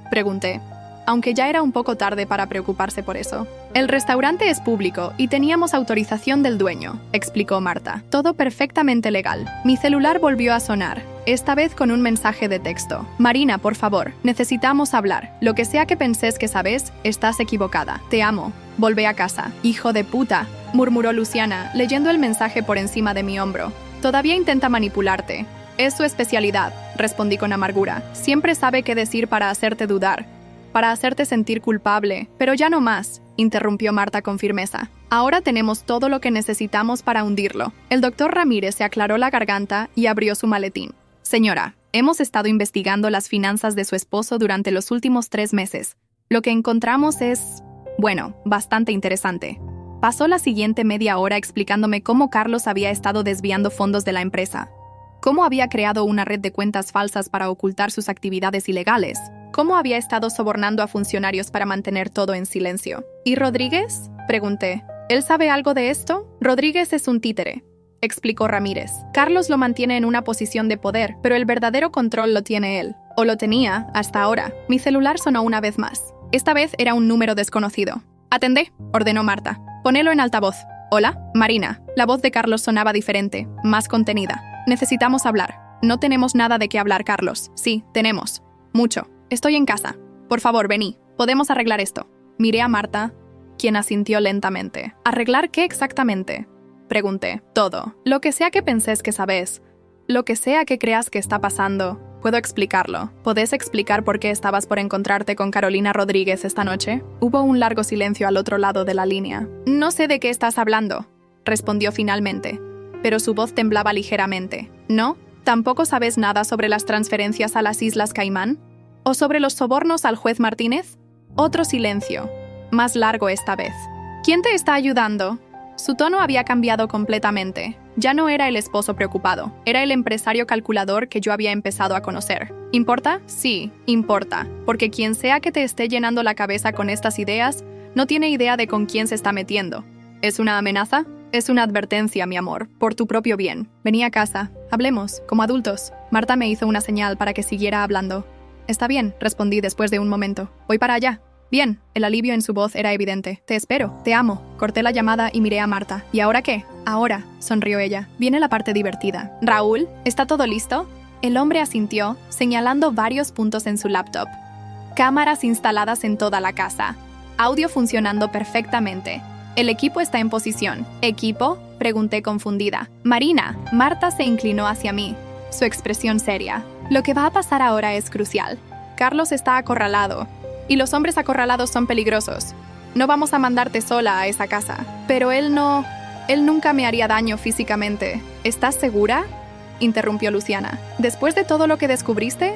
pregunté, aunque ya era un poco tarde para preocuparse por eso. El restaurante es público y teníamos autorización del dueño, explicó Marta. Todo perfectamente legal. Mi celular volvió a sonar, esta vez con un mensaje de texto. Marina, por favor, necesitamos hablar. Lo que sea que penses que sabes, estás equivocada. Te amo. Volvé a casa. Hijo de puta, murmuró Luciana, leyendo el mensaje por encima de mi hombro. Todavía intenta manipularte. Es su especialidad, respondí con amargura. Siempre sabe qué decir para hacerte dudar, para hacerte sentir culpable. Pero ya no más, interrumpió Marta con firmeza. Ahora tenemos todo lo que necesitamos para hundirlo. El doctor Ramírez se aclaró la garganta y abrió su maletín. Señora, hemos estado investigando las finanzas de su esposo durante los últimos 3 meses. Lo que encontramos es, bueno, bastante interesante. Pasó la siguiente media hora explicándome cómo Carlos había estado desviando fondos de la empresa, cómo había creado una red de cuentas falsas para ocultar sus actividades ilegales, cómo había estado sobornando a funcionarios para mantener todo en silencio. ¿Y Rodríguez?, pregunté. ¿Él sabe algo de esto? Rodríguez es un títere, explicó Ramírez. Carlos lo mantiene en una posición de poder, pero el verdadero control lo tiene él. O lo tenía, hasta ahora. Mi celular sonó una vez más. Esta vez era un número desconocido. «Atendé», ordenó Marta. «Ponelo en altavoz». «Hola, Marina». La voz de Carlos sonaba diferente, más contenida. «Necesitamos hablar». «No tenemos nada de qué hablar, Carlos». «Sí, tenemos. Mucho. Estoy en casa. Por favor, vení. Podemos arreglar esto». Miré a Marta, quien asintió lentamente. «¿Arreglar qué exactamente?», pregunté. «Todo. Lo que sea que penses que sabes. Lo que sea que creas que está pasando. Puedo explicarlo. ¿Podés explicar por qué estabas por encontrarte con Carolina Rodríguez esta noche?» Hubo un largo silencio al otro lado de la línea. «No sé de qué estás hablando», respondió finalmente, pero su voz temblaba ligeramente. «¿No? ¿Tampoco sabes nada sobre las transferencias a las Islas Caimán? ¿O sobre los sobornos al juez Martínez?» Otro silencio, más largo esta vez. «¿Quién te está ayudando?» Su tono había cambiado completamente. Ya no era el esposo preocupado, era el empresario calculador que yo había empezado a conocer. ¿Importa? Sí, importa, porque quien sea que te esté llenando la cabeza con estas ideas, no tiene idea de con quién se está metiendo. ¿Es una amenaza? Es una advertencia, mi amor, por tu propio bien. Vení a casa, hablemos, como adultos. Marta me hizo una señal para que siguiera hablando. «Está bien», respondí después de un momento. «Voy para allá». «Bien», el alivio en su voz era evidente. «Te espero, te amo». Corté la llamada y miré a Marta. «¿Y ahora qué?» «Ahora», sonrió ella. «Viene la parte divertida». «Raúl, ¿está todo listo?» El hombre asintió, señalando varios puntos en su laptop. Cámaras instaladas en toda la casa. Audio funcionando perfectamente. El equipo está en posición. ¿Equipo?, pregunté confundida. «Marina». Marta se inclinó hacia mí, su expresión seria. «Lo que va a pasar ahora es crucial. Carlos está acorralado. Y los hombres acorralados son peligrosos. No vamos a mandarte sola a esa casa. Pero él nunca me haría daño físicamente. ¿Estás segura?», interrumpió Luciana. «¿Después de todo lo que descubriste?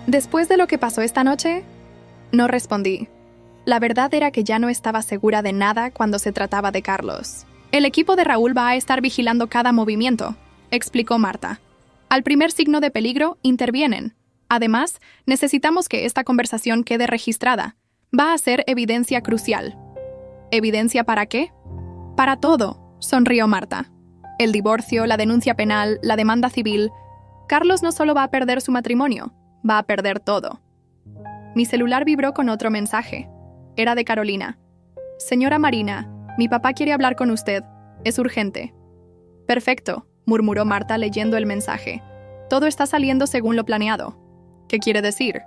¿Después de lo que pasó esta noche?» No respondí. La verdad era que ya no estaba segura de nada cuando se trataba de Carlos. «El equipo de Raúl va a estar vigilando cada movimiento», explicó Marta. «Al primer signo de peligro, intervienen. Además, necesitamos que esta conversación quede registrada. Va a ser evidencia crucial». «¿Evidencia para qué?» «Para todo», sonrió Marta. «El divorcio, la denuncia penal, la demanda civil. Carlos no solo va a perder su matrimonio, va a perder todo». Mi celular vibró con otro mensaje. Era de Carolina. «Señora Marina, mi papá quiere hablar con usted. Es urgente». «Perfecto», murmuró Marta leyendo el mensaje. «Todo está saliendo según lo planeado». «¿Qué quiere decir?»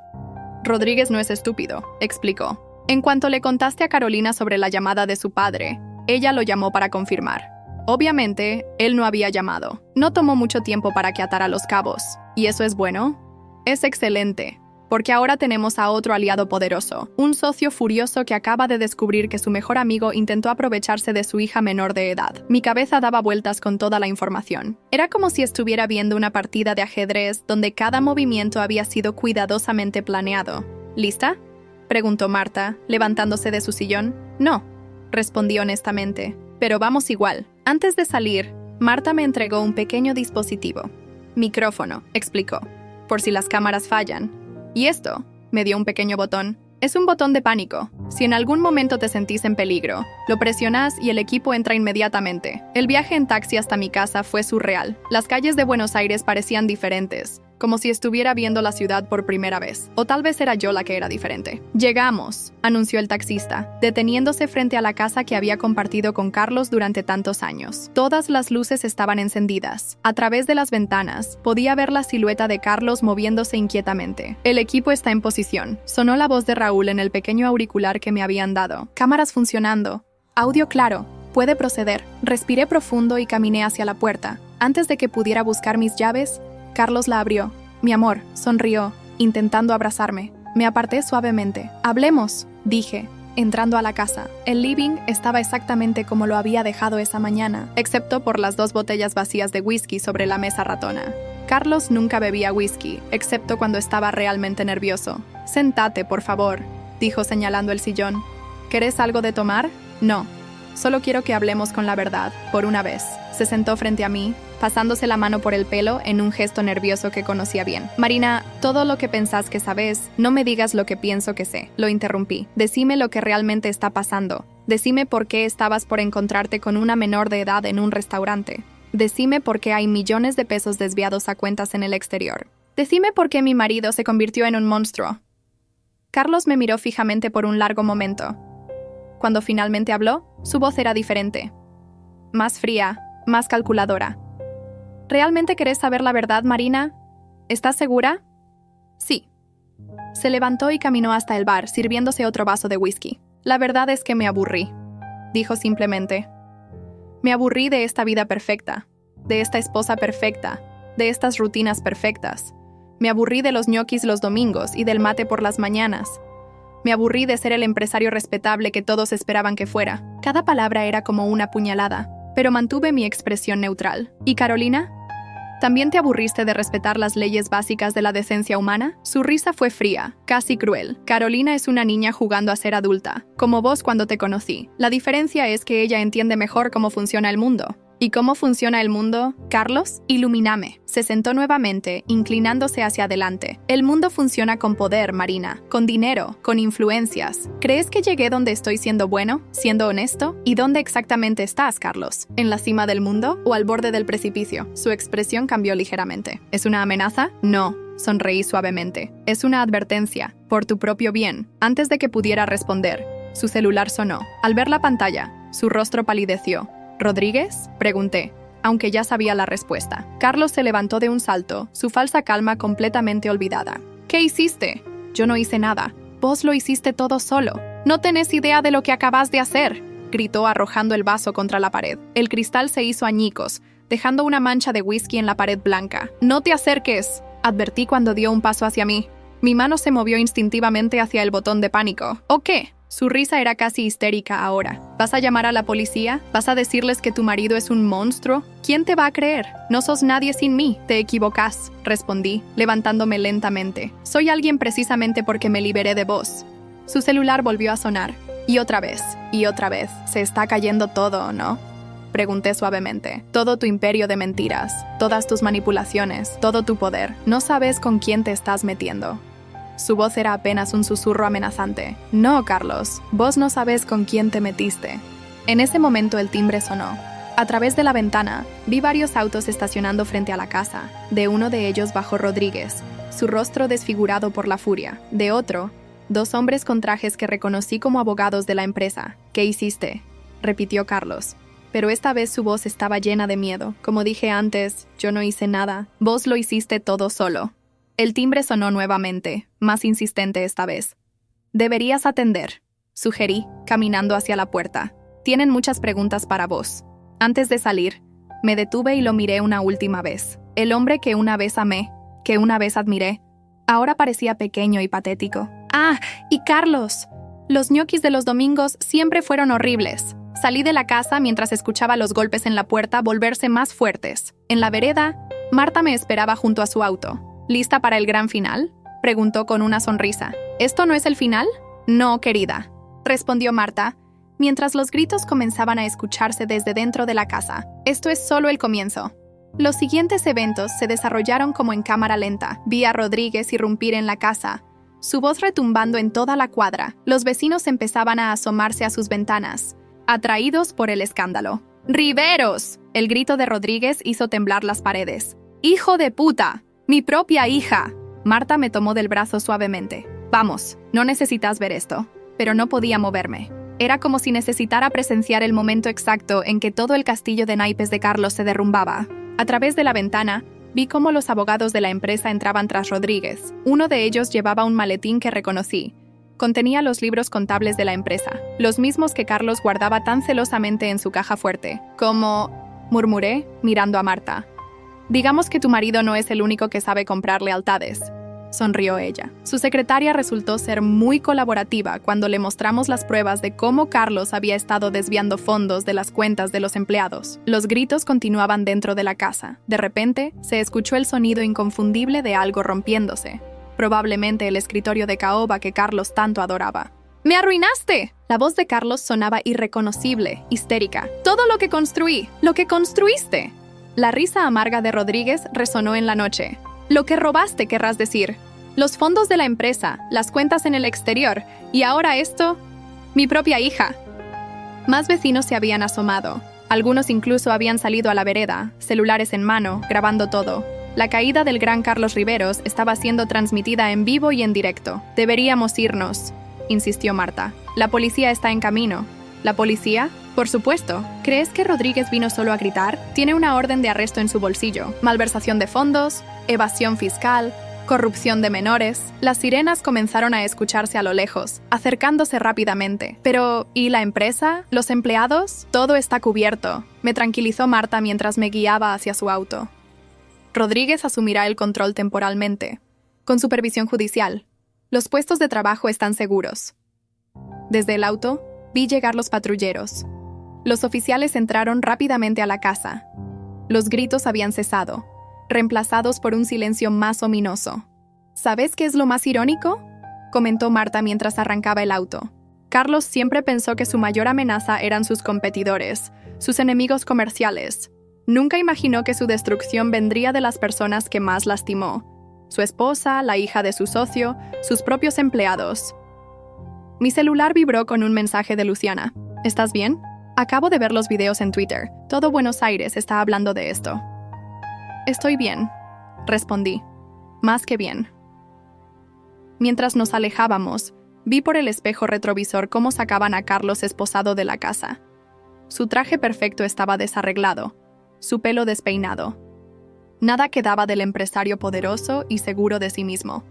«Rodríguez no es estúpido», explicó. «En cuanto le contaste a Carolina sobre la llamada de su padre, ella lo llamó para confirmar. Obviamente, él no había llamado. No tomó mucho tiempo para que atara los cabos. ¿Y eso es bueno?» «Es excelente, porque ahora tenemos a otro aliado poderoso, un socio furioso que acaba de descubrir que su mejor amigo intentó aprovecharse de su hija menor de edad». Mi cabeza daba vueltas con toda la información. Era como si estuviera viendo una partida de ajedrez donde cada movimiento había sido cuidadosamente planeado. «¿Lista?», preguntó Marta, levantándose de su sillón. «No», respondí honestamente, «pero vamos igual». Antes de salir, Marta me entregó un pequeño dispositivo. «Micrófono», explicó, «por si las cámaras fallan. Y esto», me dio un pequeño botón, Es un botón de pánico. Si en algún momento te sentís en peligro, lo presionás y el equipo entra inmediatamente. El viaje en taxi hasta mi casa fue surreal. Las calles de Buenos Aires parecían diferentes, como si estuviera viendo la ciudad por primera vez. O tal vez era yo la que era diferente. Llegamos, anunció el taxista, deteniéndose frente a la casa que había compartido con Carlos durante tantos años. Todas las luces estaban encendidas. A través de las ventanas, podía ver la silueta de Carlos moviéndose inquietamente. El equipo está en posición. Sonó la voz de Raúl en el pequeño auricular que me habían dado. Cámaras funcionando. Audio claro. Puede proceder. Respiré profundo y caminé hacia la puerta. Antes de que pudiera buscar mis llaves, Carlos la abrió. Mi amor, sonrió, intentando abrazarme. Me aparté suavemente. Hablemos, dije, entrando a la casa. El living estaba exactamente como lo había dejado esa mañana, excepto por las 2 botellas vacías de whisky sobre la mesa ratona. Carlos nunca bebía whisky, excepto cuando estaba realmente nervioso. Sentate, por favor, dijo señalando el sillón. ¿Querés algo de tomar? No. Solo quiero que hablemos con la verdad, por una vez. Se sentó frente a mí, pasándose la mano por el pelo en un gesto nervioso que conocía bien. Marina, todo lo que pensás que sabes, no me digas lo que pienso que sé. Lo interrumpí. Decime lo que realmente está pasando. Decime por qué estabas por encontrarte con una menor de edad en un restaurante. Decime por qué hay millones de pesos desviados a cuentas en el exterior. Decime por qué mi marido se convirtió en un monstruo. Carlos me miró fijamente por un largo momento. Cuando finalmente habló, su voz era diferente. Más fría, más calculadora. ¿Realmente querés saber la verdad, Marina? ¿Estás segura? Sí. Se levantó y caminó hasta el bar, sirviéndose otro vaso de whisky. La verdad es que me aburrí, dijo simplemente. Me aburrí de esta vida perfecta, de esta esposa perfecta, de estas rutinas perfectas. Me aburrí de los ñoquis los domingos y del mate por las mañanas. Me aburrí de ser el empresario respetable que todos esperaban que fuera. Cada palabra era como una puñalada, pero mantuve mi expresión neutral. ¿Y Carolina? ¿También te aburriste de respetar las leyes básicas de la decencia humana? Su risa fue fría, casi cruel. Carolina es una niña jugando a ser adulta, como vos cuando te conocí. La diferencia es que ella entiende mejor cómo funciona el mundo. ¿Y cómo funciona el mundo, Carlos? Ilumíname. Se sentó nuevamente, inclinándose hacia adelante. El mundo funciona con poder, Marina, con dinero, con influencias. ¿Crees que llegué donde estoy siendo bueno, siendo honesto? ¿Y dónde exactamente estás, Carlos? ¿En la cima del mundo o al borde del precipicio? Su expresión cambió ligeramente. ¿Es una amenaza? No. Sonreí suavemente. Es una advertencia, por tu propio bien. Antes de que pudiera responder, su celular sonó. Al ver la pantalla, su rostro palideció. ¿Rodríguez? Pregunté, aunque ya sabía la respuesta. Carlos se levantó de un salto, su falsa calma completamente olvidada. ¿Qué hiciste? Yo no hice nada. Vos lo hiciste todo solo. No tenés idea de lo que acabas de hacer, gritó arrojando el vaso contra la pared. El cristal se hizo añicos, dejando una mancha de whisky en la pared blanca. No te acerques, advertí cuando dio un paso hacia mí. Mi mano se movió instintivamente hacia el botón de pánico. ¿O qué? Su risa era casi histérica ahora. ¿Vas a llamar a la policía? ¿Vas a decirles que tu marido es un monstruo? ¿Quién te va a creer? No sos nadie sin mí. Te equivocás, respondí, levantándome lentamente. Soy alguien precisamente porque me liberé de vos. Su celular volvió a sonar. Y otra vez. ¿Se está cayendo todo, no? Pregunté suavemente. Todo tu imperio de mentiras, todas tus manipulaciones, todo tu poder. No sabes con quién te estás metiendo. Su voz era apenas un susurro amenazante. No, Carlos, vos no sabés con quién te metiste. En ese momento el timbre sonó. A través de la ventana, vi varios autos estacionando frente a la casa. De uno de ellos bajó Rodríguez, su rostro desfigurado por la furia. De otro, 2 hombres con trajes que reconocí como abogados de la empresa. ¿Qué hiciste?, repitió Carlos. Pero esta vez su voz estaba llena de miedo. Como dije antes, yo no hice nada. Vos lo hiciste todo solo. El timbre sonó nuevamente, más insistente esta vez. Deberías atender, sugerí, caminando hacia la puerta. Tienen muchas preguntas para vos. Antes de salir, me detuve y lo miré una última vez. El hombre que una vez amé, que una vez admiré, ahora parecía pequeño y patético. ¡Ah! Y Carlos. Los ñoquis de los domingos siempre fueron horribles. Salí de la casa mientras escuchaba los golpes en la puerta volverse más fuertes. En la vereda, Marta me esperaba junto a su auto. ¿Lista para el gran final?, preguntó con una sonrisa. ¿Esto no es el final? No, querida, respondió Marta, mientras los gritos comenzaban a escucharse desde dentro de la casa. Esto es solo el comienzo. Los siguientes eventos se desarrollaron como en cámara lenta. Vi a Rodríguez irrumpir en la casa, su voz retumbando en toda la cuadra. Los vecinos empezaban a asomarse a sus ventanas, atraídos por el escándalo. ¡Riveros! El grito de Rodríguez hizo temblar las paredes. ¡Hijo de puta! ¡Mi propia hija! Marta me tomó del brazo suavemente. Vamos, no necesitas ver esto. Pero no podía moverme. Era como si necesitara presenciar el momento exacto en que todo el castillo de naipes de Carlos se derrumbaba. A través de la ventana, vi cómo los abogados de la empresa entraban tras Rodríguez. Uno de ellos llevaba un maletín que reconocí. Contenía los libros contables de la empresa, los mismos que Carlos guardaba tan celosamente en su caja fuerte. Como, murmuré, mirando a Marta. Digamos que tu marido no es el único que sabe comprar lealtades. Sonrió ella. Su secretaria resultó ser muy colaborativa cuando le mostramos las pruebas de cómo Carlos había estado desviando fondos de las cuentas de los empleados. Los gritos continuaban dentro de la casa. De repente, se escuchó el sonido inconfundible de algo rompiéndose. Probablemente el escritorio de caoba que Carlos tanto adoraba. ¡Me arruinaste! La voz de Carlos sonaba irreconocible, histérica. ¡Todo lo que construí! ¡Lo que construiste! La risa amarga de Rodríguez resonó en la noche. Lo que robaste, querrás decir. Los fondos de la empresa, las cuentas en el exterior, y ahora esto, mi propia hija. Más vecinos se habían asomado. Algunos incluso habían salido a la vereda, celulares en mano, grabando todo. La caída del gran Carlos Riveros estaba siendo transmitida en vivo y en directo. Deberíamos irnos, insistió Marta. La policía está en camino. ¿La policía? Por supuesto. ¿Crees que Rodríguez vino solo a gritar? Tiene una orden de arresto en su bolsillo. Malversación de fondos, evasión fiscal, corrupción de menores. Las sirenas comenzaron a escucharse a lo lejos, acercándose rápidamente. Pero, ¿y la empresa? ¿Los empleados? Todo está cubierto, me tranquilizó Marta mientras me guiaba hacia su auto. Rodríguez asumirá el control temporalmente, con supervisión judicial. Los puestos de trabajo están seguros. Desde el auto, vi llegar los patrulleros. Los oficiales entraron rápidamente a la casa. Los gritos habían cesado, reemplazados por un silencio más ominoso. ¿Sabes qué es lo más irónico?, comentó Marta mientras arrancaba el auto. Carlos siempre pensó que su mayor amenaza eran sus competidores, sus enemigos comerciales. Nunca imaginó que su destrucción vendría de las personas que más lastimó: su esposa, la hija de su socio, sus propios empleados. Mi celular vibró con un mensaje de Luciana. ¿Estás bien? Acabo de ver los videos en Twitter. Todo Buenos Aires está hablando de esto. Estoy bien, respondí. Más que bien. Mientras nos alejábamos, vi por el espejo retrovisor cómo sacaban a Carlos esposado de la casa. Su traje perfecto estaba desarreglado, su pelo despeinado. Nada quedaba del empresario poderoso y seguro de sí mismo.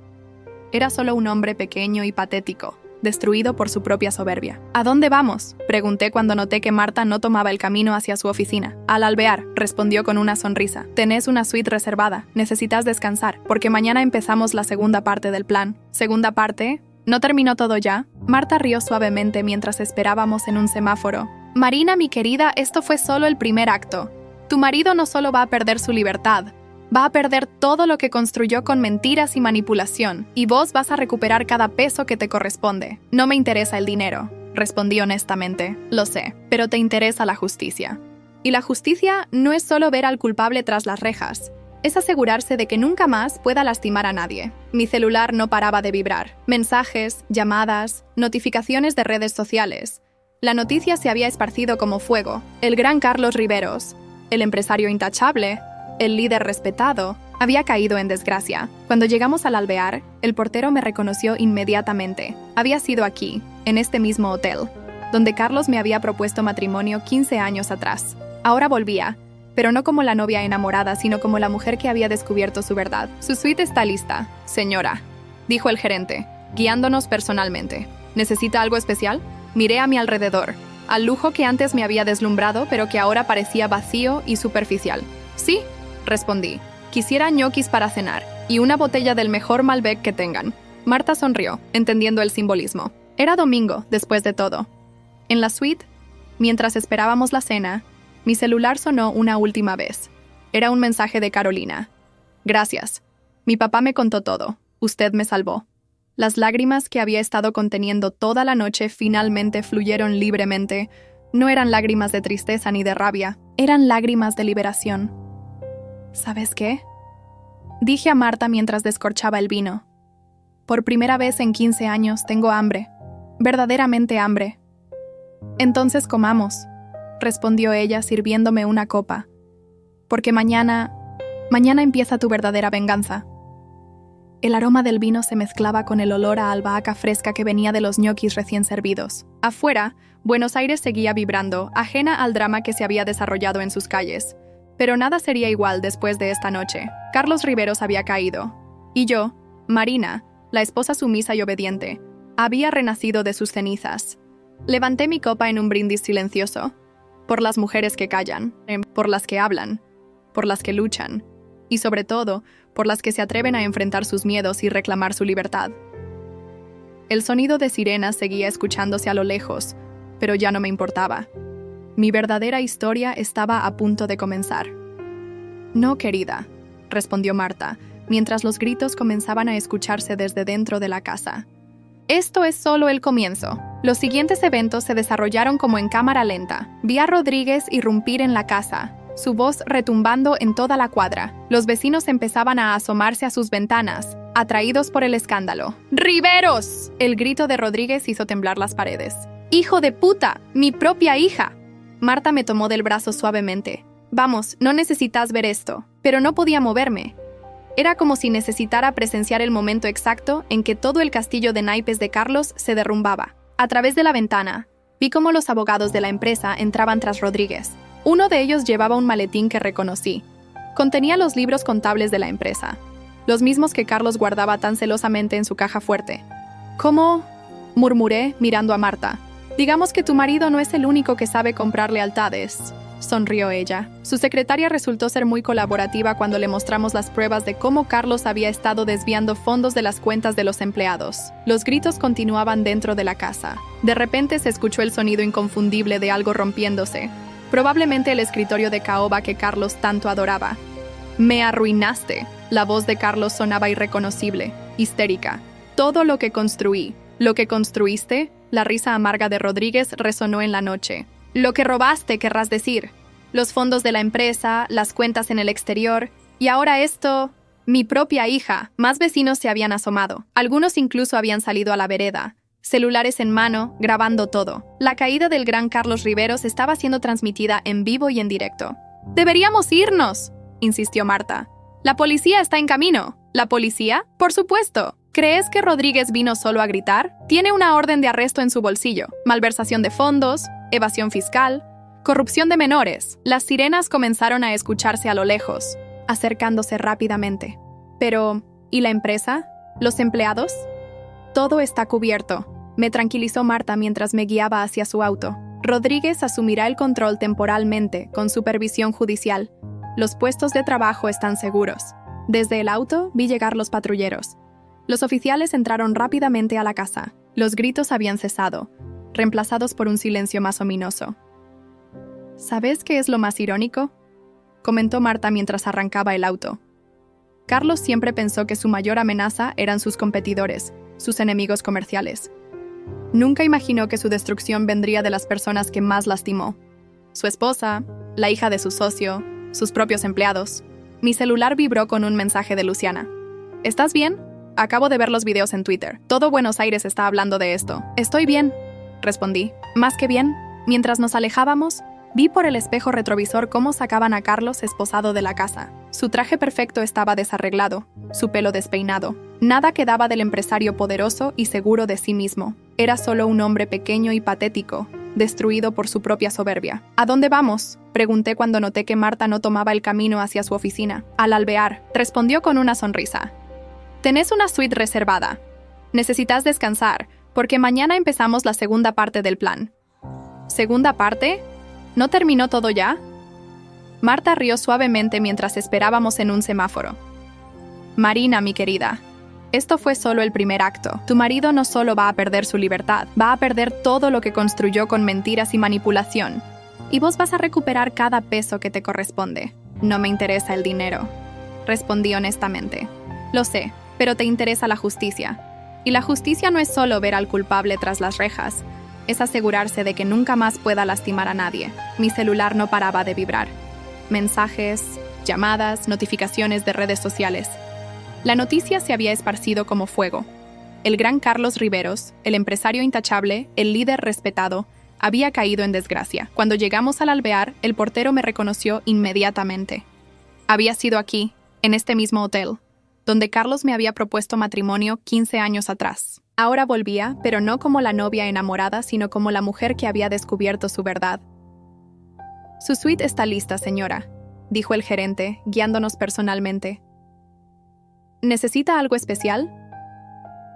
Era solo un hombre pequeño y patético, destruido por su propia soberbia. ¿A dónde vamos?, pregunté cuando noté que Marta no tomaba el camino hacia su oficina. Al alvear, respondió con una sonrisa. Tenés una suite reservada. Necesitas descansar, porque mañana empezamos la segunda parte del plan. ¿Segunda parte? ¿No terminó todo ya? Marta rió suavemente mientras esperábamos en un semáforo. Marina, mi querida, esto fue solo el primer acto. Tu marido no solo va a perder su libertad, va a perder todo lo que construyó con mentiras y manipulación, y vos vas a recuperar cada peso que te corresponde. No me interesa el dinero, respondí honestamente. Lo sé, pero te interesa la justicia. Y la justicia no es solo ver al culpable tras las rejas, es asegurarse de que nunca más pueda lastimar a nadie. Mi celular no paraba de vibrar. Mensajes, llamadas, notificaciones de redes sociales. La noticia se había esparcido como fuego. El gran Carlos Riveros, el empresario intachable, el líder respetado, había caído en desgracia. Cuando llegamos al alvear, el portero me reconoció inmediatamente. Había sido aquí, en este mismo hotel, donde Carlos me había propuesto matrimonio 15 años atrás. Ahora volvía, pero no como la novia enamorada, sino como la mujer que había descubierto su verdad. Su suite está lista, señora, dijo el gerente, guiándonos personalmente. ¿Necesita algo especial? Miré a mi alrededor, al lujo que antes me había deslumbrado, pero que ahora parecía vacío y superficial. Sí, respondí. Quisiera ñoquis para cenar y una botella del mejor Malbec que tengan. Marta sonrió, entendiendo el simbolismo. Era domingo, después de todo. En la suite, mientras esperábamos la cena, mi celular sonó una última vez. Era un mensaje de Carolina. Gracias. Mi papá me contó todo. Usted me salvó. Las lágrimas que había estado conteniendo toda la noche finalmente fluyeron libremente. No eran lágrimas de tristeza ni de rabia, eran lágrimas de liberación. ¿Sabes qué?, dije a Marta mientras descorchaba el vino. Por primera vez en 15 años tengo hambre. Verdaderamente hambre. Entonces comamos, respondió ella sirviéndome una copa. Porque mañana empieza tu verdadera venganza. El aroma del vino se mezclaba con el olor a albahaca fresca que venía de los ñoquis recién servidos. Afuera, Buenos Aires seguía vibrando, ajena al drama que se había desarrollado en sus calles. Pero nada sería igual después de esta noche. Carlos Riveros había caído. Y yo, Marina, la esposa sumisa y obediente, había renacido de sus cenizas. Levanté mi copa en un brindis silencioso. Por las mujeres que callan, por las que hablan, por las que luchan, y sobre todo, por las que se atreven a enfrentar sus miedos y reclamar su libertad. El sonido de sirenas seguía escuchándose a lo lejos, pero ya no me importaba. Mi verdadera historia estaba a punto de comenzar. No, querida, respondió Marta, mientras los gritos comenzaban a escucharse desde dentro de la casa. Esto es solo el comienzo. Los siguientes eventos se desarrollaron como en cámara lenta. Vi a Rodríguez irrumpir en la casa, su voz retumbando en toda la cuadra. Los vecinos empezaban a asomarse a sus ventanas, atraídos por el escándalo. ¡Riveros! El grito de Rodríguez hizo temblar las paredes. ¡Hijo de puta! ¡Mi propia hija! Marta me tomó del brazo suavemente. Vamos, no necesitas ver esto. Pero no podía moverme. Era como si necesitara presenciar el momento exacto en que todo el castillo de naipes de Carlos se derrumbaba. A través de la ventana, vi cómo los abogados de la empresa entraban tras Rodríguez. Uno de ellos llevaba un maletín que reconocí. Contenía los libros contables de la empresa, los mismos que Carlos guardaba tan celosamente en su caja fuerte. ¿Cómo? Murmuré mirando a Marta. Digamos que tu marido no es el único que sabe comprar lealtades. Sonrió ella. Su secretaria resultó ser muy colaborativa cuando le mostramos las pruebas de cómo Carlos había estado desviando fondos de las cuentas de los empleados. Los gritos continuaban dentro de la casa. De repente se escuchó el sonido inconfundible de algo rompiéndose. Probablemente el escritorio de caoba que Carlos tanto adoraba. «Me arruinaste». La voz de Carlos sonaba irreconocible, histérica. «Todo lo que construí. ¿Lo que construiste?» La risa amarga de Rodríguez resonó en la noche. «Lo que robaste, querrás decir. Los fondos de la empresa, las cuentas en el exterior. Y ahora esto... Mi propia hija». Más vecinos se habían asomado. Algunos incluso habían salido a la vereda, celulares en mano, grabando todo. La caída del gran Carlos Riveros estaba siendo transmitida en vivo y en directo. «Deberíamos irnos», insistió Marta. «La policía está en camino». ¿La policía? Por supuesto. ¿Crees que Rodríguez vino solo a gritar? Tiene una orden de arresto en su bolsillo. Malversación de fondos, evasión fiscal, corrupción de menores. Las sirenas comenzaron a escucharse a lo lejos, acercándose rápidamente. Pero, ¿y la empresa? ¿Los empleados? Todo está cubierto, me tranquilizó Marta mientras me guiaba hacia su auto. Rodríguez asumirá el control temporalmente, con supervisión judicial. Los puestos de trabajo están seguros. Desde el auto vi llegar los patrulleros. Los oficiales entraron rápidamente a la casa. Los gritos habían cesado, reemplazados por un silencio más ominoso. ¿Sabes qué es lo más irónico?, comentó Marta mientras arrancaba el auto. Carlos siempre pensó que su mayor amenaza eran sus competidores, sus enemigos comerciales. Nunca imaginó que su destrucción vendría de las personas que más lastimó. Su esposa, la hija de su socio, sus propios empleados. Mi celular vibró con un mensaje de Luciana. ¿Estás bien? Acabo de ver los videos en Twitter. Todo Buenos Aires está hablando de esto. Estoy bien, respondí. Más que bien. Mientras nos alejábamos, vi por el espejo retrovisor cómo sacaban a Carlos esposado de la casa. Su traje perfecto estaba desarreglado, su pelo despeinado. Nada quedaba del empresario poderoso y seguro de sí mismo. Era solo un hombre pequeño y patético, destruido por su propia soberbia. ¿A dónde vamos?, pregunté cuando noté que Marta no tomaba el camino hacia su oficina. Al alvear, respondió con una sonrisa. Tenés una suite reservada. Necesitas descansar, porque mañana empezamos la segunda parte del plan. ¿Segunda parte? ¿No terminó todo ya? Marta rió suavemente mientras esperábamos en un semáforo. Marina, mi querida, esto fue solo el primer acto. Tu marido no solo va a perder su libertad, va a perder todo lo que construyó con mentiras y manipulación. Y vos vas a recuperar cada peso que te corresponde. No me interesa el dinero, respondí honestamente. Lo sé, pero te interesa la justicia. Y la justicia no es solo ver al culpable tras las rejas, es asegurarse de que nunca más pueda lastimar a nadie. Mi celular no paraba de vibrar. Mensajes, llamadas, notificaciones de redes sociales. La noticia se había esparcido como fuego. El gran Carlos Riveros, el empresario intachable, el líder respetado, había caído en desgracia. Cuando llegamos al alvear, el portero me reconoció inmediatamente. Había sido aquí, en este mismo hotel, donde Carlos me había propuesto matrimonio 15 años atrás. Ahora volvía, pero no como la novia enamorada, sino como la mujer que había descubierto su verdad. «Su suite está lista, señora», dijo el gerente, guiándonos personalmente. «¿Necesita algo especial?»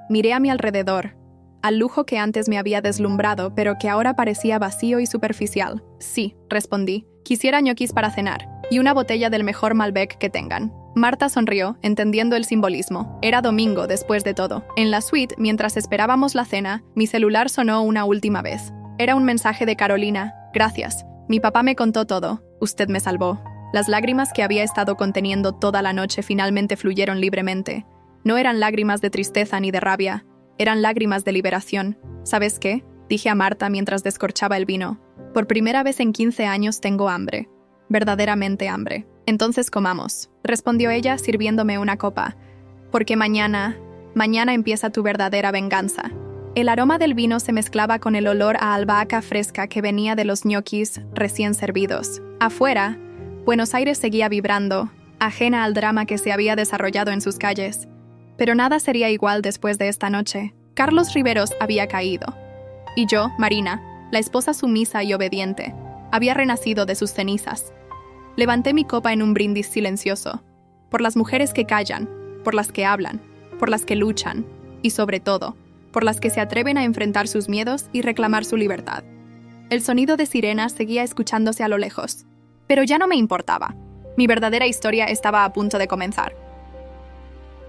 Miré a mi alrededor, al lujo que antes me había deslumbrado, pero que ahora parecía vacío y superficial. «Sí», respondí. «Quisiera ñoquis para cenar, y una botella del mejor Malbec que tengan». Marta sonrió, entendiendo el simbolismo. Era domingo, después de todo. En la suite, mientras esperábamos la cena, mi celular sonó una última vez. Era un mensaje de Carolina. «Gracias. Mi papá me contó todo. Usted me salvó». Las lágrimas que había estado conteniendo toda la noche finalmente fluyeron libremente. No eran lágrimas de tristeza ni de rabia. Eran lágrimas de liberación. ¿Sabes qué?, dije a Marta mientras descorchaba el vino. Por primera vez en 15 años tengo hambre. Verdaderamente hambre. «Entonces comamos», respondió ella sirviéndome una copa. «Porque mañana empieza tu verdadera venganza». El aroma del vino se mezclaba con el olor a albahaca fresca que venía de los ñoquis recién servidos. Afuera, Buenos Aires seguía vibrando, ajena al drama que se había desarrollado en sus calles. Pero nada sería igual después de esta noche. Carlos Riveros había caído. Y yo, Marina, la esposa sumisa y obediente, había renacido de sus cenizas. Levanté mi copa en un brindis silencioso, por las mujeres que callan, por las que hablan, por las que luchan, y sobre todo, por las que se atreven a enfrentar sus miedos y reclamar su libertad. El sonido de sirenas seguía escuchándose a lo lejos, pero ya no me importaba. Mi verdadera historia estaba a punto de comenzar.